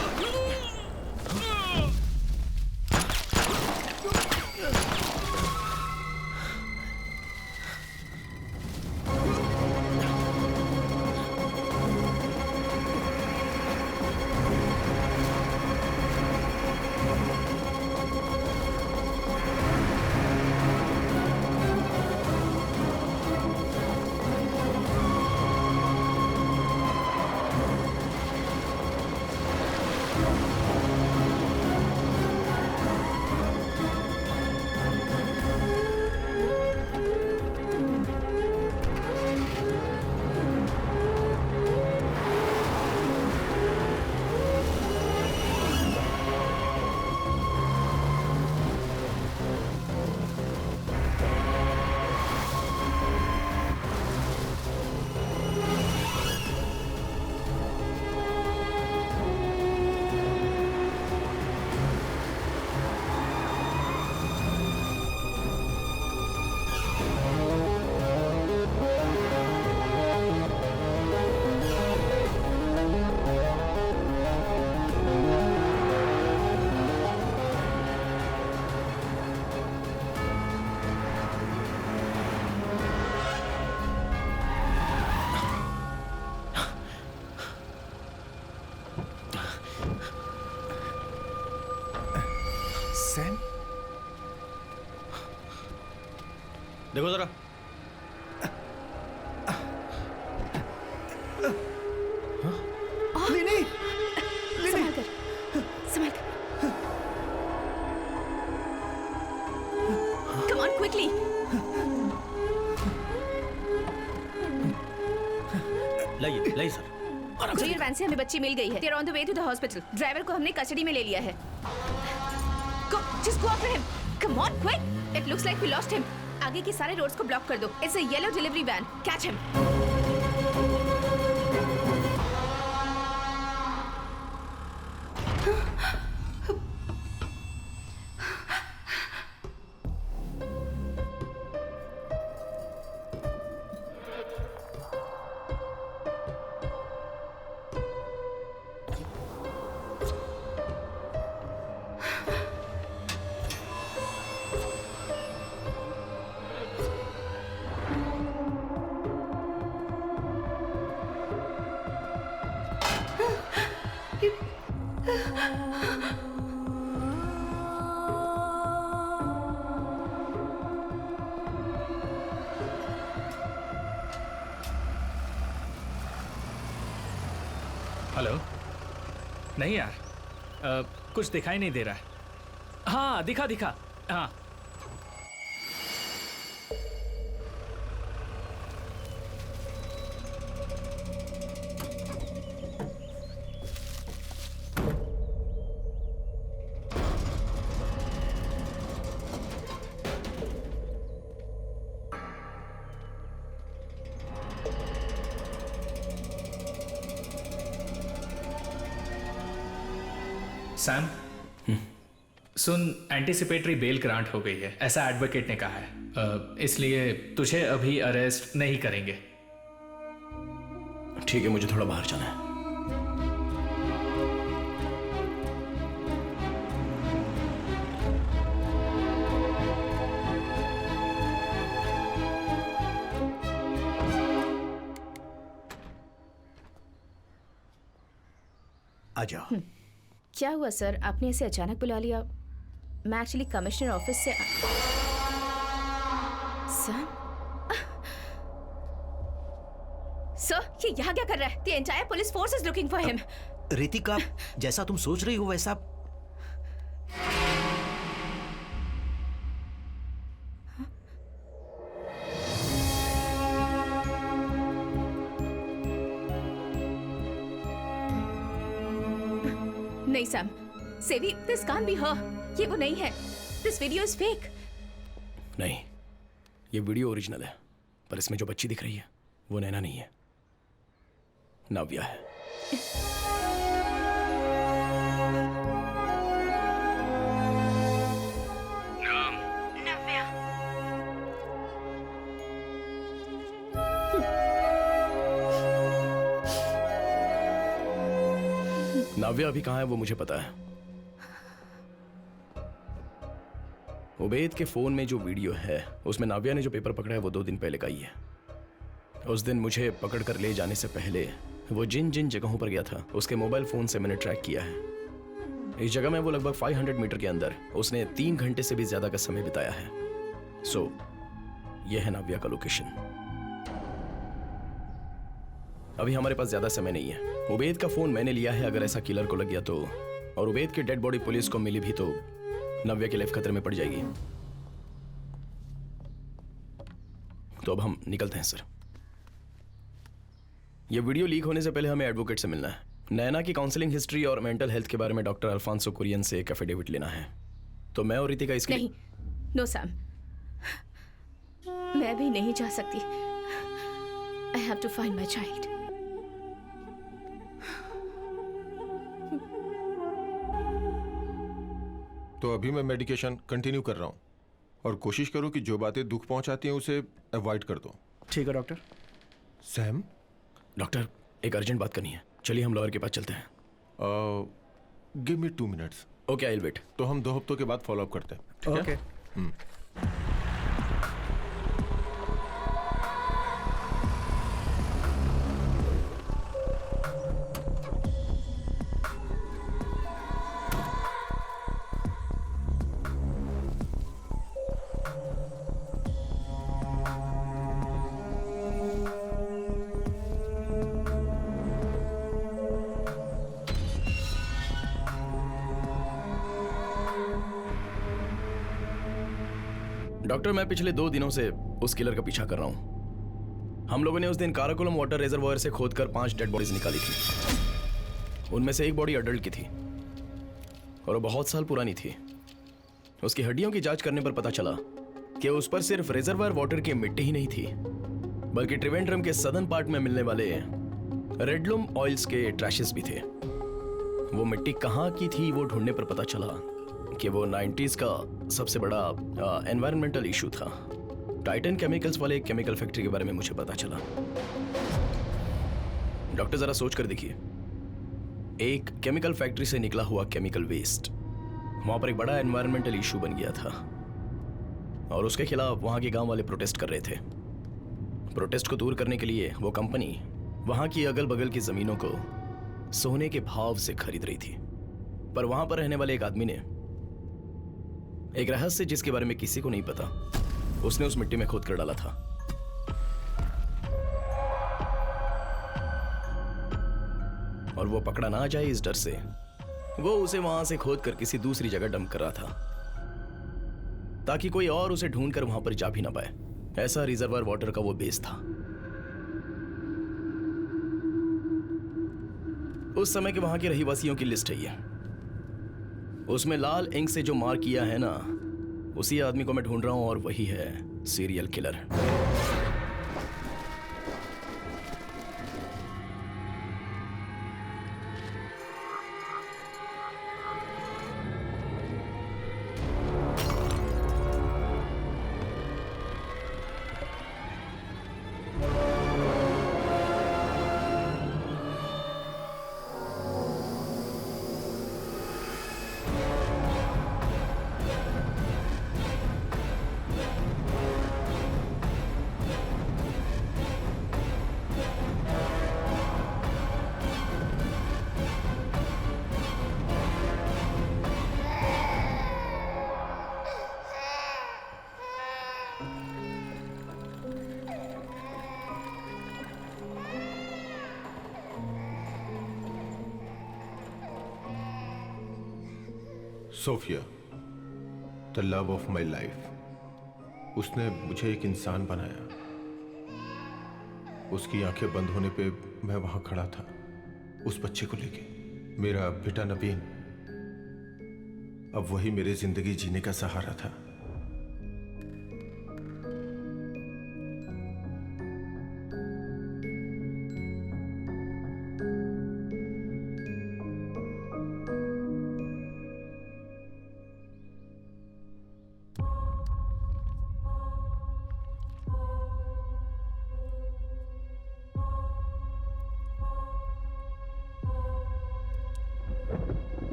सैम, देखो जरा। नहीं, संभाल कर, संभाल कर। Come on, quickly. लाइए लाइए सर। कोरियर वैन से हमें बच्ची मिल गई है। They're on the way to the hospital. Driver को हमने कस्टडी में ले लिया है। Go, just go after him. Come on, quick. It looks like we lost him. आगे के सारे रोड्स को ब्लॉक कर दो। It's a yellow delivery van. Catch him. Hello. नहीं यार, कुछ दिखाई नहीं दे रहा है। हाँ दिखा दिखा। हाँ सैम, सुन, एंटीसिपेटरी बेल ग्रांट हो गई है, ऐसा एडवोकेट ने कहा है। इसलिए तुझे अभी अरेस्ट नहीं करेंगे। ठीक है, मुझे थोड़ा बाहर जाना है। आ जाओ। क्या हुआ सर, आपने इसे अचानक बुला लिया? मैं एक्चुअली कमिश्नर ऑफिस से सर, ये यहाँ क्या कर रहा है? The entire police force is looking for him. Ritika, जैसा तुम सोच रही हो वैसा नहीं सैम, सेवी, दिस कांट बी हर। ये वो नहीं है। This video is fake. नहीं, ये वीडियो ओरिजिनल है, पर इसमें जो बच्ची दिख रही है वो नैना नहीं है, नाव्या है। नव्या। नाव्या अभी कहाँ है वो मुझे पता है। उबैद के फोन में जो वीडियो है उसमें नाव्या ने जो पेपर पकड़ा है वो 2 दिन पहले का ही है। उस दिन मुझे पकड़ कर ले जाने से पहले वो जिन जिन जगहों पर गया था उसके मोबाइल फोन से मैंने ट्रैक किया है। इस जगह में वो लगभग 500 मीटर के अंदर उसने 3 घंटे से भी ज्यादा का समय बिताया है। सो यह है नाव्या का लोकेशन। अभी हमारे पास ज्यादा समय नहीं है। उबैद का फोन मैंने लिया है, अगर ऐसा किलर को लग गया तो, और उबैद की डेड बॉडी पुलिस को मिली भी तो नव्या की लाइफ खतरे में पड़ जाएगी। तो अब हम निकलते हैं सर। ये वीडियो लीक होने से पहले हमें एडवोकेट से मिलना है। नैना की काउंसलिंग हिस्ट्री और मेंटल हेल्थ के बारे में डॉक्टर अल्फांसो कुरियन से एक एफिडेविट लेना है। तो मैं और रितिका इसके नहीं, नो सैम, मैं भी नहीं जा सकती। I have to find my child. तो अभी मैं मेडिकेशन कंटिन्यू कर रहा हूँ और कोशिश करो कि जो बातें दुख पहुंचाती हैं उसे अवॉइड कर दो। ठीक है डॉक्टर। सैम, डॉक्टर एक अर्जेंट बात करनी है, चलिए हम लॉयर के पास चलते हैं। Give me 2 minutes. Okay, I will wait. तो हम 2 हफ्तों के बाद फॉलो अप करते हैं, ठीक है? ओके। डॉक्टर, मैं पिछले 2 दिनों से उस किलर का पीछा कर रहा हूं। हम लोगों ने उस दिन काराकोलम वाटर रिजर्वायर से खोदकर 5 डेड बॉडीज निकाली थी। उनमें से एक बॉडी अडल्ट की थी और वो बहुत साल पुरानी थी। उसकी हड्डियों की जांच करने पर पता चला कि उस पर सिर्फ रिजर्वायर वाटर की मिट्टी ही नहीं थी, बल्कि त्रिवेंद्रम के सदर्न पार्ट में मिलने वाले रेडलूम ऑयल्स के ट्रैशेस भी थे। वो मिट्टी कहाँ की थी वो ढूंढने पर पता चला कि वो 90s का सबसे बड़ा एनवायरमेंटल इशू था। टाइटन केमिकल्स वाले एक केमिकल फैक्ट्री के बारे में मुझे पता चला। डॉक्टर जरा सोच कर देखिए, एक केमिकल फैक्ट्री से निकला हुआ केमिकल वेस्ट वहां पर एक बड़ा एनवायरमेंटल इशू बन गया था और उसके खिलाफ वहां के गांव वाले प्रोटेस्ट कर रहे थे। प्रोटेस्ट को दूर करने के लिए वो कंपनी वहां की अगल बगल की जमीनों को सोने के भाव से खरीद रही थी। पर वहां पर रहने वाले एक आदमी ने एक रहस्य जिसके बारे में किसी को नहीं पता, उसने उस मिट्टी में खोद कर डाला था। और वो पकड़ा ना जाए इस डर से वो उसे वहां से खोद कर किसी दूसरी जगह डंप कर रहा था ताकि कोई और उसे ढूंढकर वहां पर जा भी ना पाए। ऐसा रिजर्वायर वाटर का वो बेस था। उस समय के वहां के रहीवासियों की लिस्ट है ये। उसमें लाल इंक से जो मार्क किया है ना, उसी आदमी को मैं ढूंढ रहा हूं और वही है serial killer. Sophia, the love of my life. उसने मुझे एक इंसान बनाया। उसकी आंखें बंद होने पे मैं वहां खड़ा था उस बच्चे को लेके। मेरा बेटा नवीन अब वही मेरी जिंदगी जीने का सहारा था।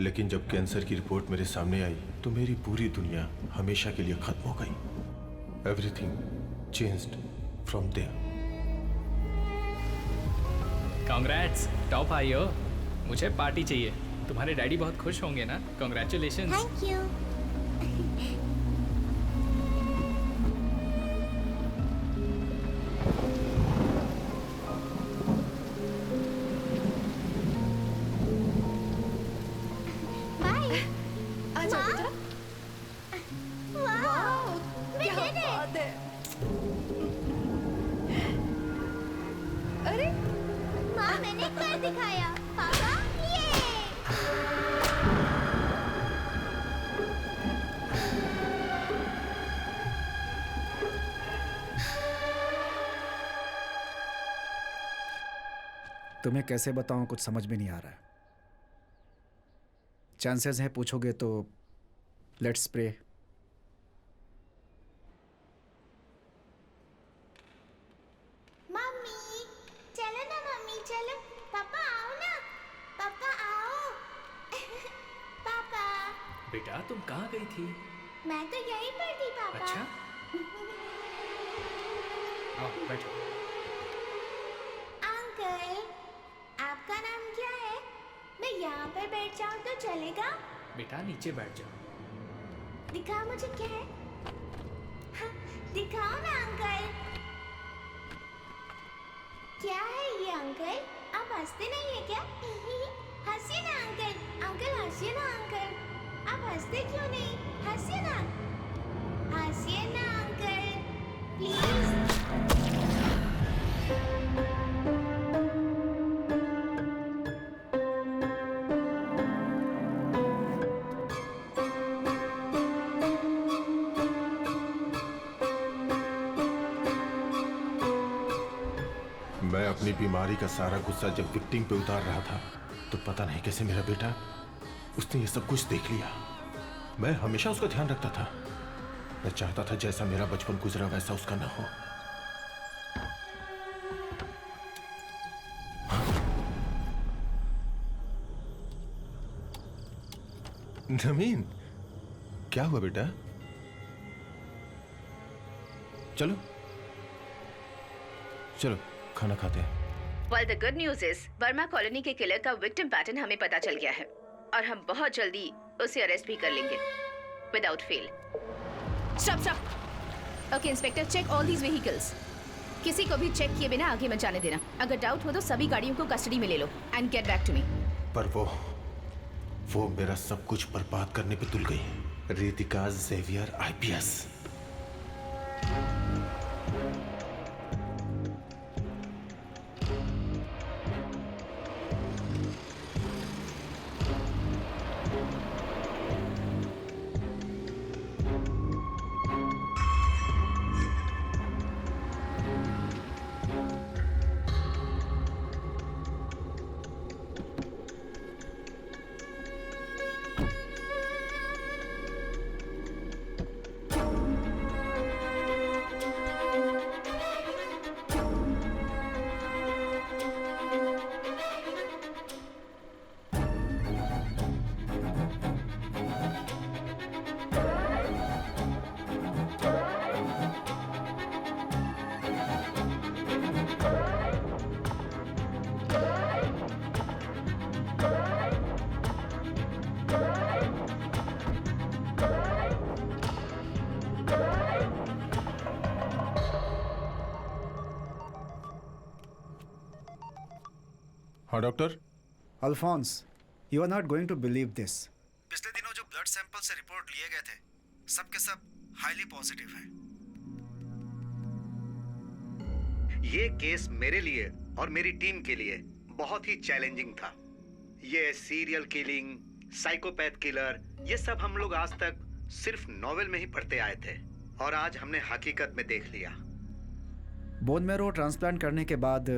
लेकिन जब कैंसर की रिपोर्ट मेरे सामने आई तो मेरी पूरी दुनिया हमेशा के लिए खत्म हो गई। Everything changed from there. Congrats, top आई हो। मुझे पार्टी चाहिए। तुम्हारे डैडी बहुत खुश होंगे ना। कांग्रेचुलेशंस। Thank you. अरे माँ, मैंने कर दिखाया। पापा, ये। तुम्हें कैसे बताऊं, कुछ समझ में नहीं आ रहा है। चांसेस हैं पूछोगे तो लेट्स प्रे। मम्मी, चलो ना मम्मी, चलो। पापा आओ ना। पापा आओ। पापा। बेटा तुम कहाँ गई थी? मैं तो यहीं पर थी पापा। अच्छा। आओ बैठो। अंकल, आपका नाम क्या है? मैं यहाँ पर बैठ जाऊँ तो चलेगा? बेटा नीचे बैठ जाओ। दिखाओ मुझे क्या है। हाँ, दिखाओ ना अंकल। क्या है ये अंकल? आप हंसते नहीं है क्या? हंसिए ना अंकल। अंकल हंसिए ना अंकल। आप हंसते क्यों नहीं? हंसिए ना। हंसिए ना अंकल, प्लीज। मैं अपनी बीमारी का सारा गुस्सा जब विक्टिम पे उतार रहा था तो पता नहीं कैसे मेरा बेटा, उसने ये सब कुछ देख लिया। मैं हमेशा उसका ध्यान रखता था। मैं चाहता था जैसा मेरा बचपन गुजरा वैसा उसका ना हो। नमीन, क्या हुआ बेटा? चलो चलो खाना खाते हैं। Well, the good news is, Verma colony के किलर का विक्टिम पैटर्न हमें पता चल गया है और हम बहुत जल्दी उसे अरेस्ट भी कर लेंगे without fail. Stop. Okay inspector, check all these vehicles. किसी को भी चेक किए बिना आगे मत जाने देना। अगर डाउट हो तो सभी गाड़ियों को कस्टडी में ले लो and get back to me. पर वो मेरा सब कुछ बर्बाद करने पे तुल गई। Ritika Xavier IPS। हाँ doctor. Alphonse, you are not going to believe this. पिछले दिनों जो ब्लड सैंपल से रिपोर्ट लिए गए थे, सब के सब हाईली पॉजिटिव है। ये केस मेरे लिए और मेरी टीम के लिए बहुत ही चैलेंजिंग था। ये सीरियल किलिंग, साइकोपैथ किलर, ये सब हम लोग आज तक सिर्फ नॉवेल में ही पढ़ते आए थे और आज हमने हकीकत में देख लिया। बोन मैरो ट्रांसप्लांट करने के बाद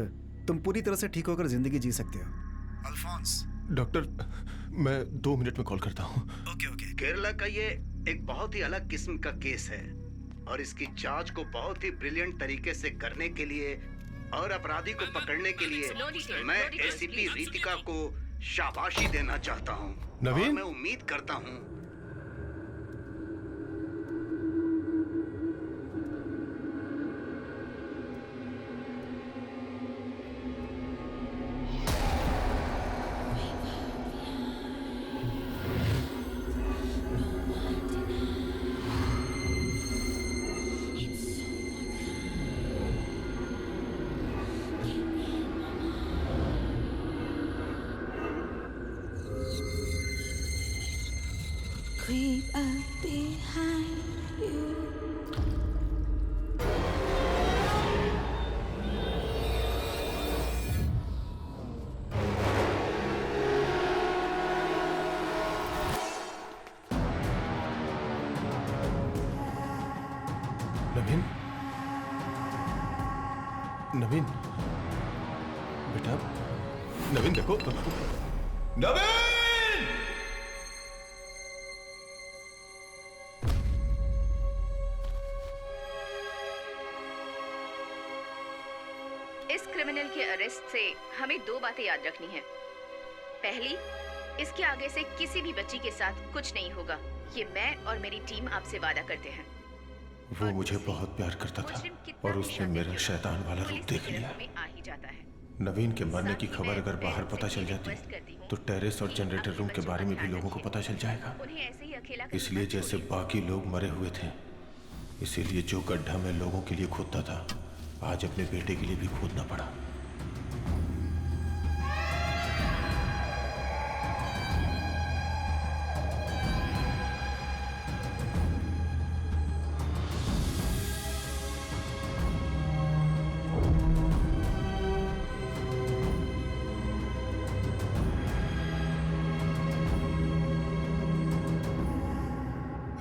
तुम पूरी तरह से ठीक होकर जिंदगी जी सकते हो। अल्फोंस। डॉक्टर, मैं 2 मिनट में कॉल करता हूँ। ओके। केरला का ये एक बहुत ही अलग किस्म का केस है और इसकी जांच को बहुत ही ब्रिलियंट तरीके से करने के लिए और अपराधी को पकड़ने के लिए मैं एसीपी रितिका को शाबाशी देना चाहता हूँ। नवीन? और मैं उम्मीद करता हूँ creep up behind you. नवीन, नवीन बेटा, नवीन देखो, नवीन! इस क्रिमिनल के अरेस्ट से हमें 2 बातें याद रखनी है। पहली, इसके आगे से किसी भी बच्ची के साथ कुछ नहीं होगा। ये मैं और मेरी टीम आपसे वादा करते हैं। वो मुझे बहुत प्यार करता था और उसने मेरा शैतान वाला रूप देख लिया। आ ही जाता है। नवीन के मरने की खबर अगर बाहर पता चल जाती तो टेरेस और जनरेटर रूम के बारे में भी लोगों को पता चल जाएगा। उन्हें ऐसे ही अकेला इसलिए जैसे बाकी लोग मरे हुए थे, इसीलिए जो गड्ढा मैं लोगों के लिए खोदता था, आज अपने बेटे के लिए भी खोदना पड़ा।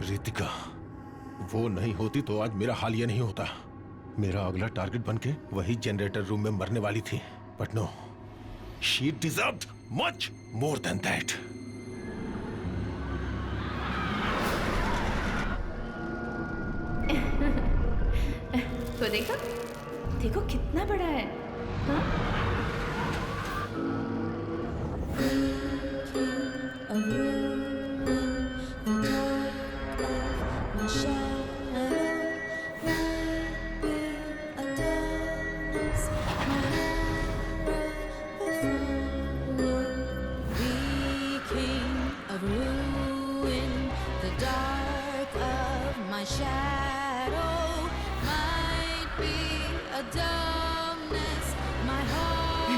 रितिका, वो नहीं होती तो आज मेरा हाल ये नहीं होता। मेरा अगला टारगेट बनके वही जनरेटर रूम में मरने वाली थी, but no, she deserved much more than that. तो देखो, देखो कितना बड़ा है। हाँ?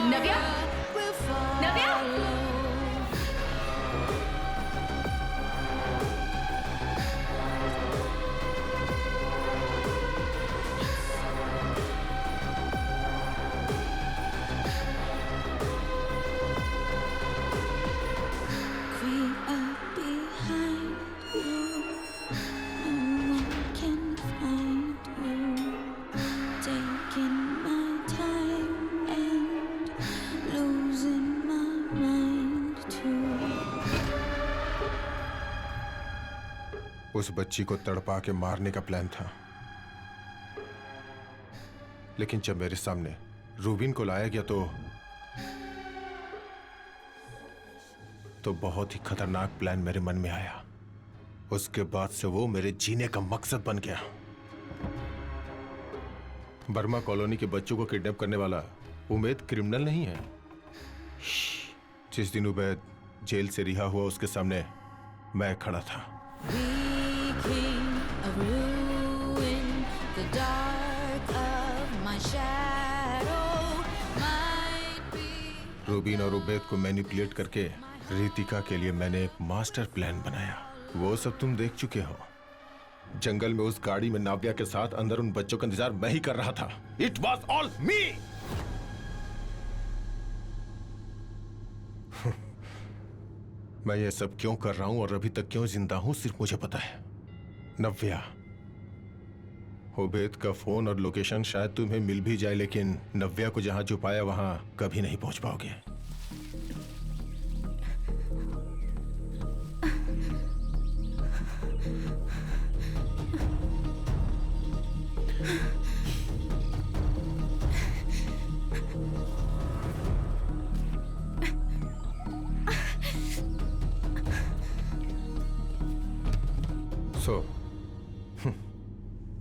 नव्या, नव्या, Creep up behind you. No one can find you. Taking my time and losing my mind too. उस बच्ची को तड़पा के मारने का प्लान था, लेकिन जब मेरे सामने रूबिन को लाया गया तो बहुत ही खतरनाक प्लान मेरे मन में आया। उसके बाद से वो मेरे जीने का मकसद बन गया। बर्मा कॉलोनी के बच्चों को किडनैप करने वाला उमेद क्रिमिनल नहीं है। जिस दिन उबैद जेल से रिहा हुआ, उसके सामने मैं खड़ा था। रूबिन और उबैद को मैनिपुलेट करके रितिका के लिए मैंने एक मास्टर प्लान बनाया। वो सब तुम देख चुके हो। जंगल में उस गाड़ी में नाव्या के साथ अंदर उन बच्चों का इंतजार मैं ही कर रहा था। इट वॉज ऑल मी। मैं ये सब क्यों कर रहा हूं और अभी तक क्यों जिंदा हूं सिर्फ मुझे पता है। नव्या, उबैद का फोन और लोकेशन शायद तुम्हें मिल भी जाए, लेकिन नव्या को जहां छुपाया वहां कभी नहीं पहुंच पाओगे। So,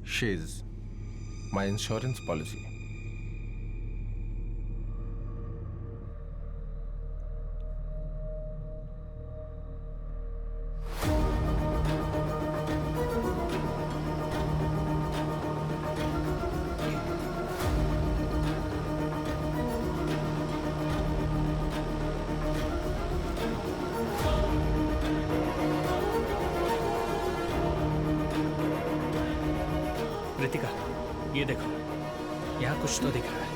she's my insurance policy. Ritika, ये देखो, यहाँ कुछ तो दिख रहा है।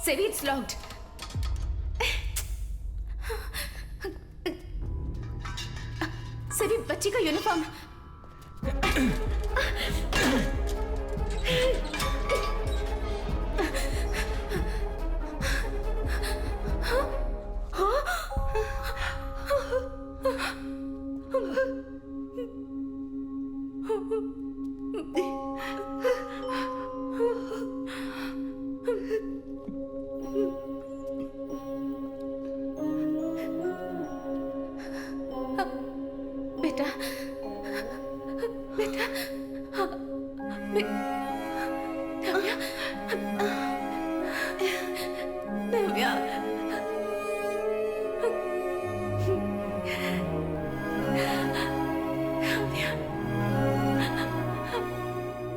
Sevi, it's locked. Sevi, बच्ची का यूनिफॉर्म।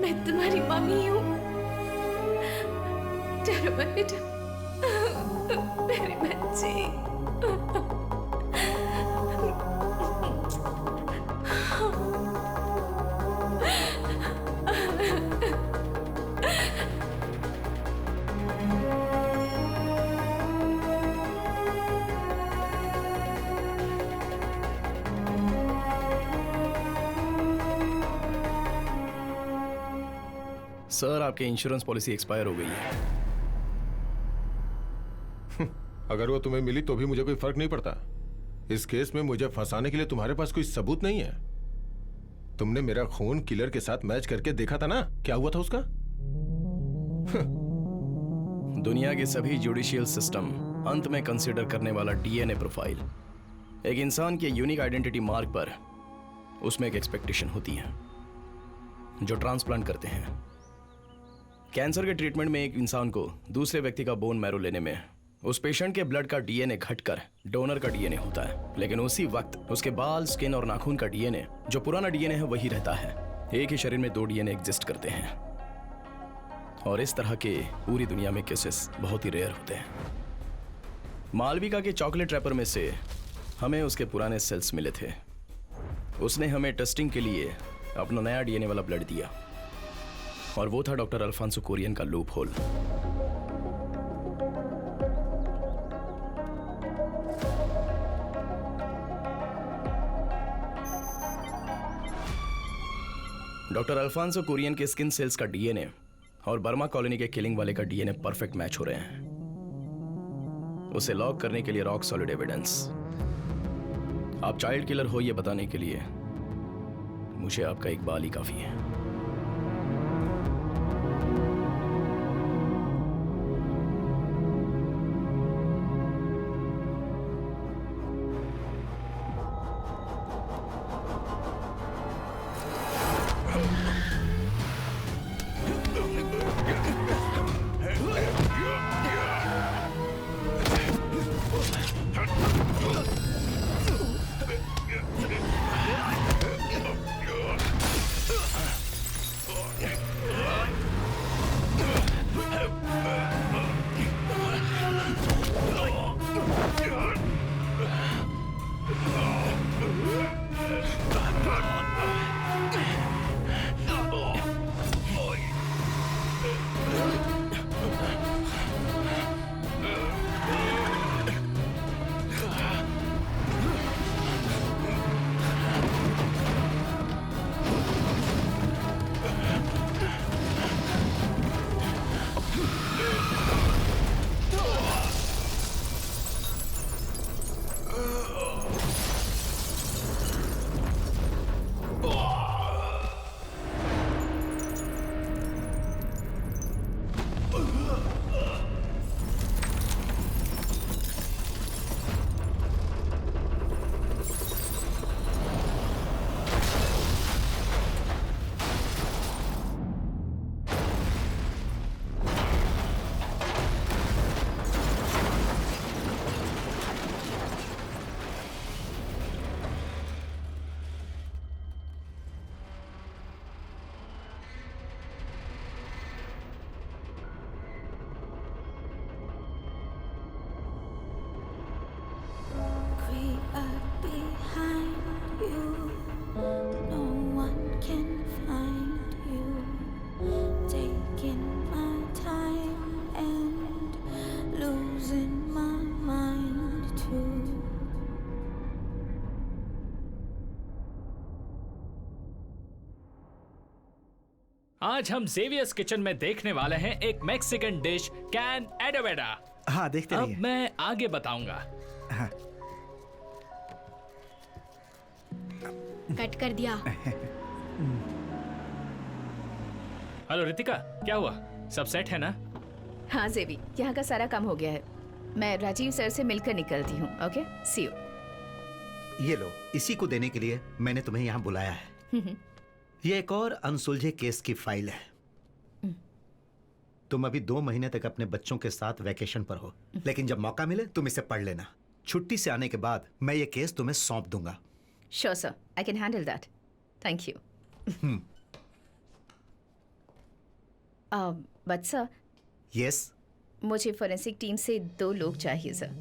मैं तुम्हारी मम्मी हूँ। डरो मत बेटा, मेरी बच्ची। सर, आपकी इंश्योरेंस पॉलिसी एक्सपायर हो गई है। अगर वो तुम्हें मिली तो भी मुझे कोई फर्क नहीं पड़ता। इस केस में मुझे फंसाने के लिए तुम्हारे पास कोई सबूत नहीं है। तुमने मेरा खून किलर के साथ मैच करके देखा था ना, क्या हुआ था उसका? दुनिया के सभी जुडिशियल सिस्टम अंत में कंसीडर करने वाला डीएनए प्रोफाइल। एक इंसान के यूनिक आइडेंटिटी मार्क पर उसमें एक एक्सपेक्टेशन होती है जो ट्रांसप्लांट करते हैं। कैंसर के ट्रीटमेंट में एक इंसान को दूसरे व्यक्ति का बोन मैरो लेने में उस पेशेंट के ब्लड का डीएनए घटकर डोनर का डीएनए होता है, लेकिन उसी वक्त उसके बाल, स्किन और नाखून का डीएनए जो पुराना डीएनए है वही रहता है। एक ही शरीर में दो डीएनए एग्जिस्ट करते हैं और इस तरह के पूरी दुनिया में केसेस बहुत ही रेयर होते हैं। मालविका के चॉकलेट रैपर में से हमें उसके पुराने सेल्स मिले थे। उसने हमें टेस्टिंग के लिए अपना नया डीएनए वाला ब्लड दिया और वो था डॉक्टर अल्फांसो कुरियन का loophole. Doctor Alphonso Kurien के स्किन सेल्स का डीएनए और बर्मा कॉलोनी के किलिंग वाले का डीएनए परफेक्ट मैच हो रहे हैं। उसे लॉक करने के लिए रॉक सॉलिड एविडेंस। आप चाइल्ड किलर हो यह बताने के लिए मुझे आपका एक बाल ही काफी है। आज हम जेवियर्स किचन में देखने वाले हैं एक मैक्सिकन डिश कैन एडोवेडा। हाँ, देखते अब रहिए। मैं आगे बताऊंगा। हाँ। कट कर दिया। हेलो रितिका, क्या हुआ? सब सेट है ना? हाँ जेबी, यहाँ का सारा काम हो गया है। मैं राजीव सर से मिलकर निकलती हूँ। Okay, see you. ये लो, इसी को देने के लिए मैंने तुम्हें यहाँ बुलाया है। ये एक और अनसुलझे केस की फाइल है। तुम अभी 2 महीने तक अपने बच्चों के साथ वैकेशन पर हो, लेकिन जब मौका मिले तुम इसे पढ़ लेना। छुट्टी से आने के बाद मैं ये केस तुम्हें सौंप दूंगा। Sure sir, I can handle that. Thank you. But sir, yes, मुझे फोरेंसिक टीम से 2 लोग चाहिए सर।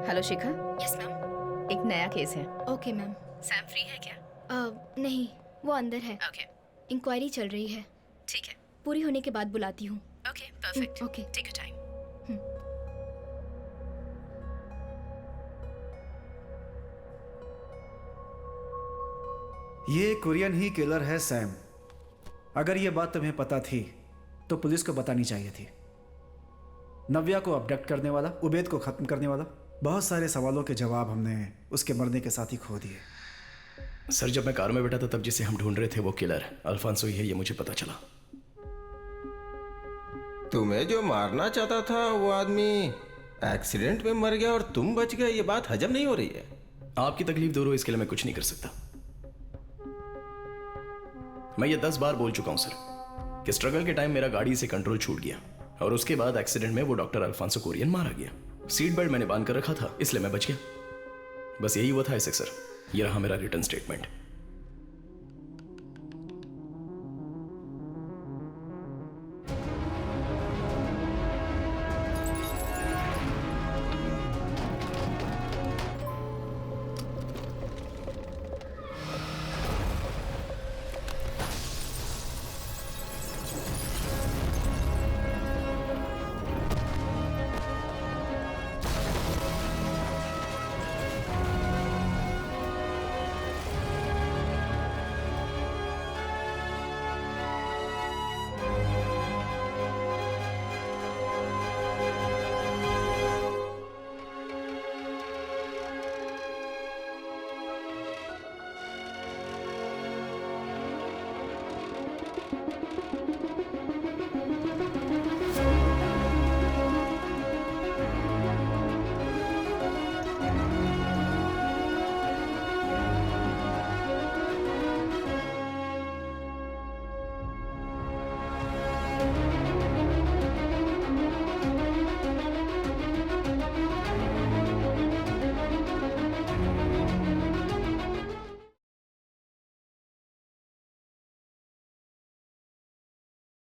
हेलो शिखा। Yes ma'am. एक नया केस है। Okay ma'am. सैम फ्री है क्या? नहीं, वो अंदर है। ओके, इंक्वायरी चल रही है। ठीक है। पूरी होने के बाद बुलाती हूँ। Okay, perfect. Okay. Take your time. ये कोरियन ही किलर है सैम। अगर ये बात तुम्हें पता थी तो पुलिस को बतानी चाहिए थी। नव्या को अबडक्ट करने वाला, उबैद को खत्म करने वाला, बहुत सारे सवालों के जवाब हमने उसके मरने के साथ ही खो दिए। सर, जब मैं कार में बैठा था तब जिसे हम ढूंढ रहे थे वो किलर अल्फांसो ही है, ये मुझे पता चला। तुम्हें जो मारना चाहता था वो आदमी एक्सीडेंट में मर गया और तुम बच गए, ये बात हजम नहीं हो रही है। आपकी तकलीफ दूर हो इसके लिए मैं कुछ नहीं कर सकता। मैं ये 10 बार बोल चुका हूं सर कि स्ट्रगल के टाइम मेरा गाड़ी से कंट्रोल छूट गया और उसके बाद एक्सीडेंट में वो डॉक्टर अल्फांसो कोरियन मारा गया। सीट बेल्ट मैंने बांध कर रखा था इसलिए मैं बच गया। बस यही हुआ था एसेक सर। ये रहा मेरा रिटर्न स्टेटमेंट।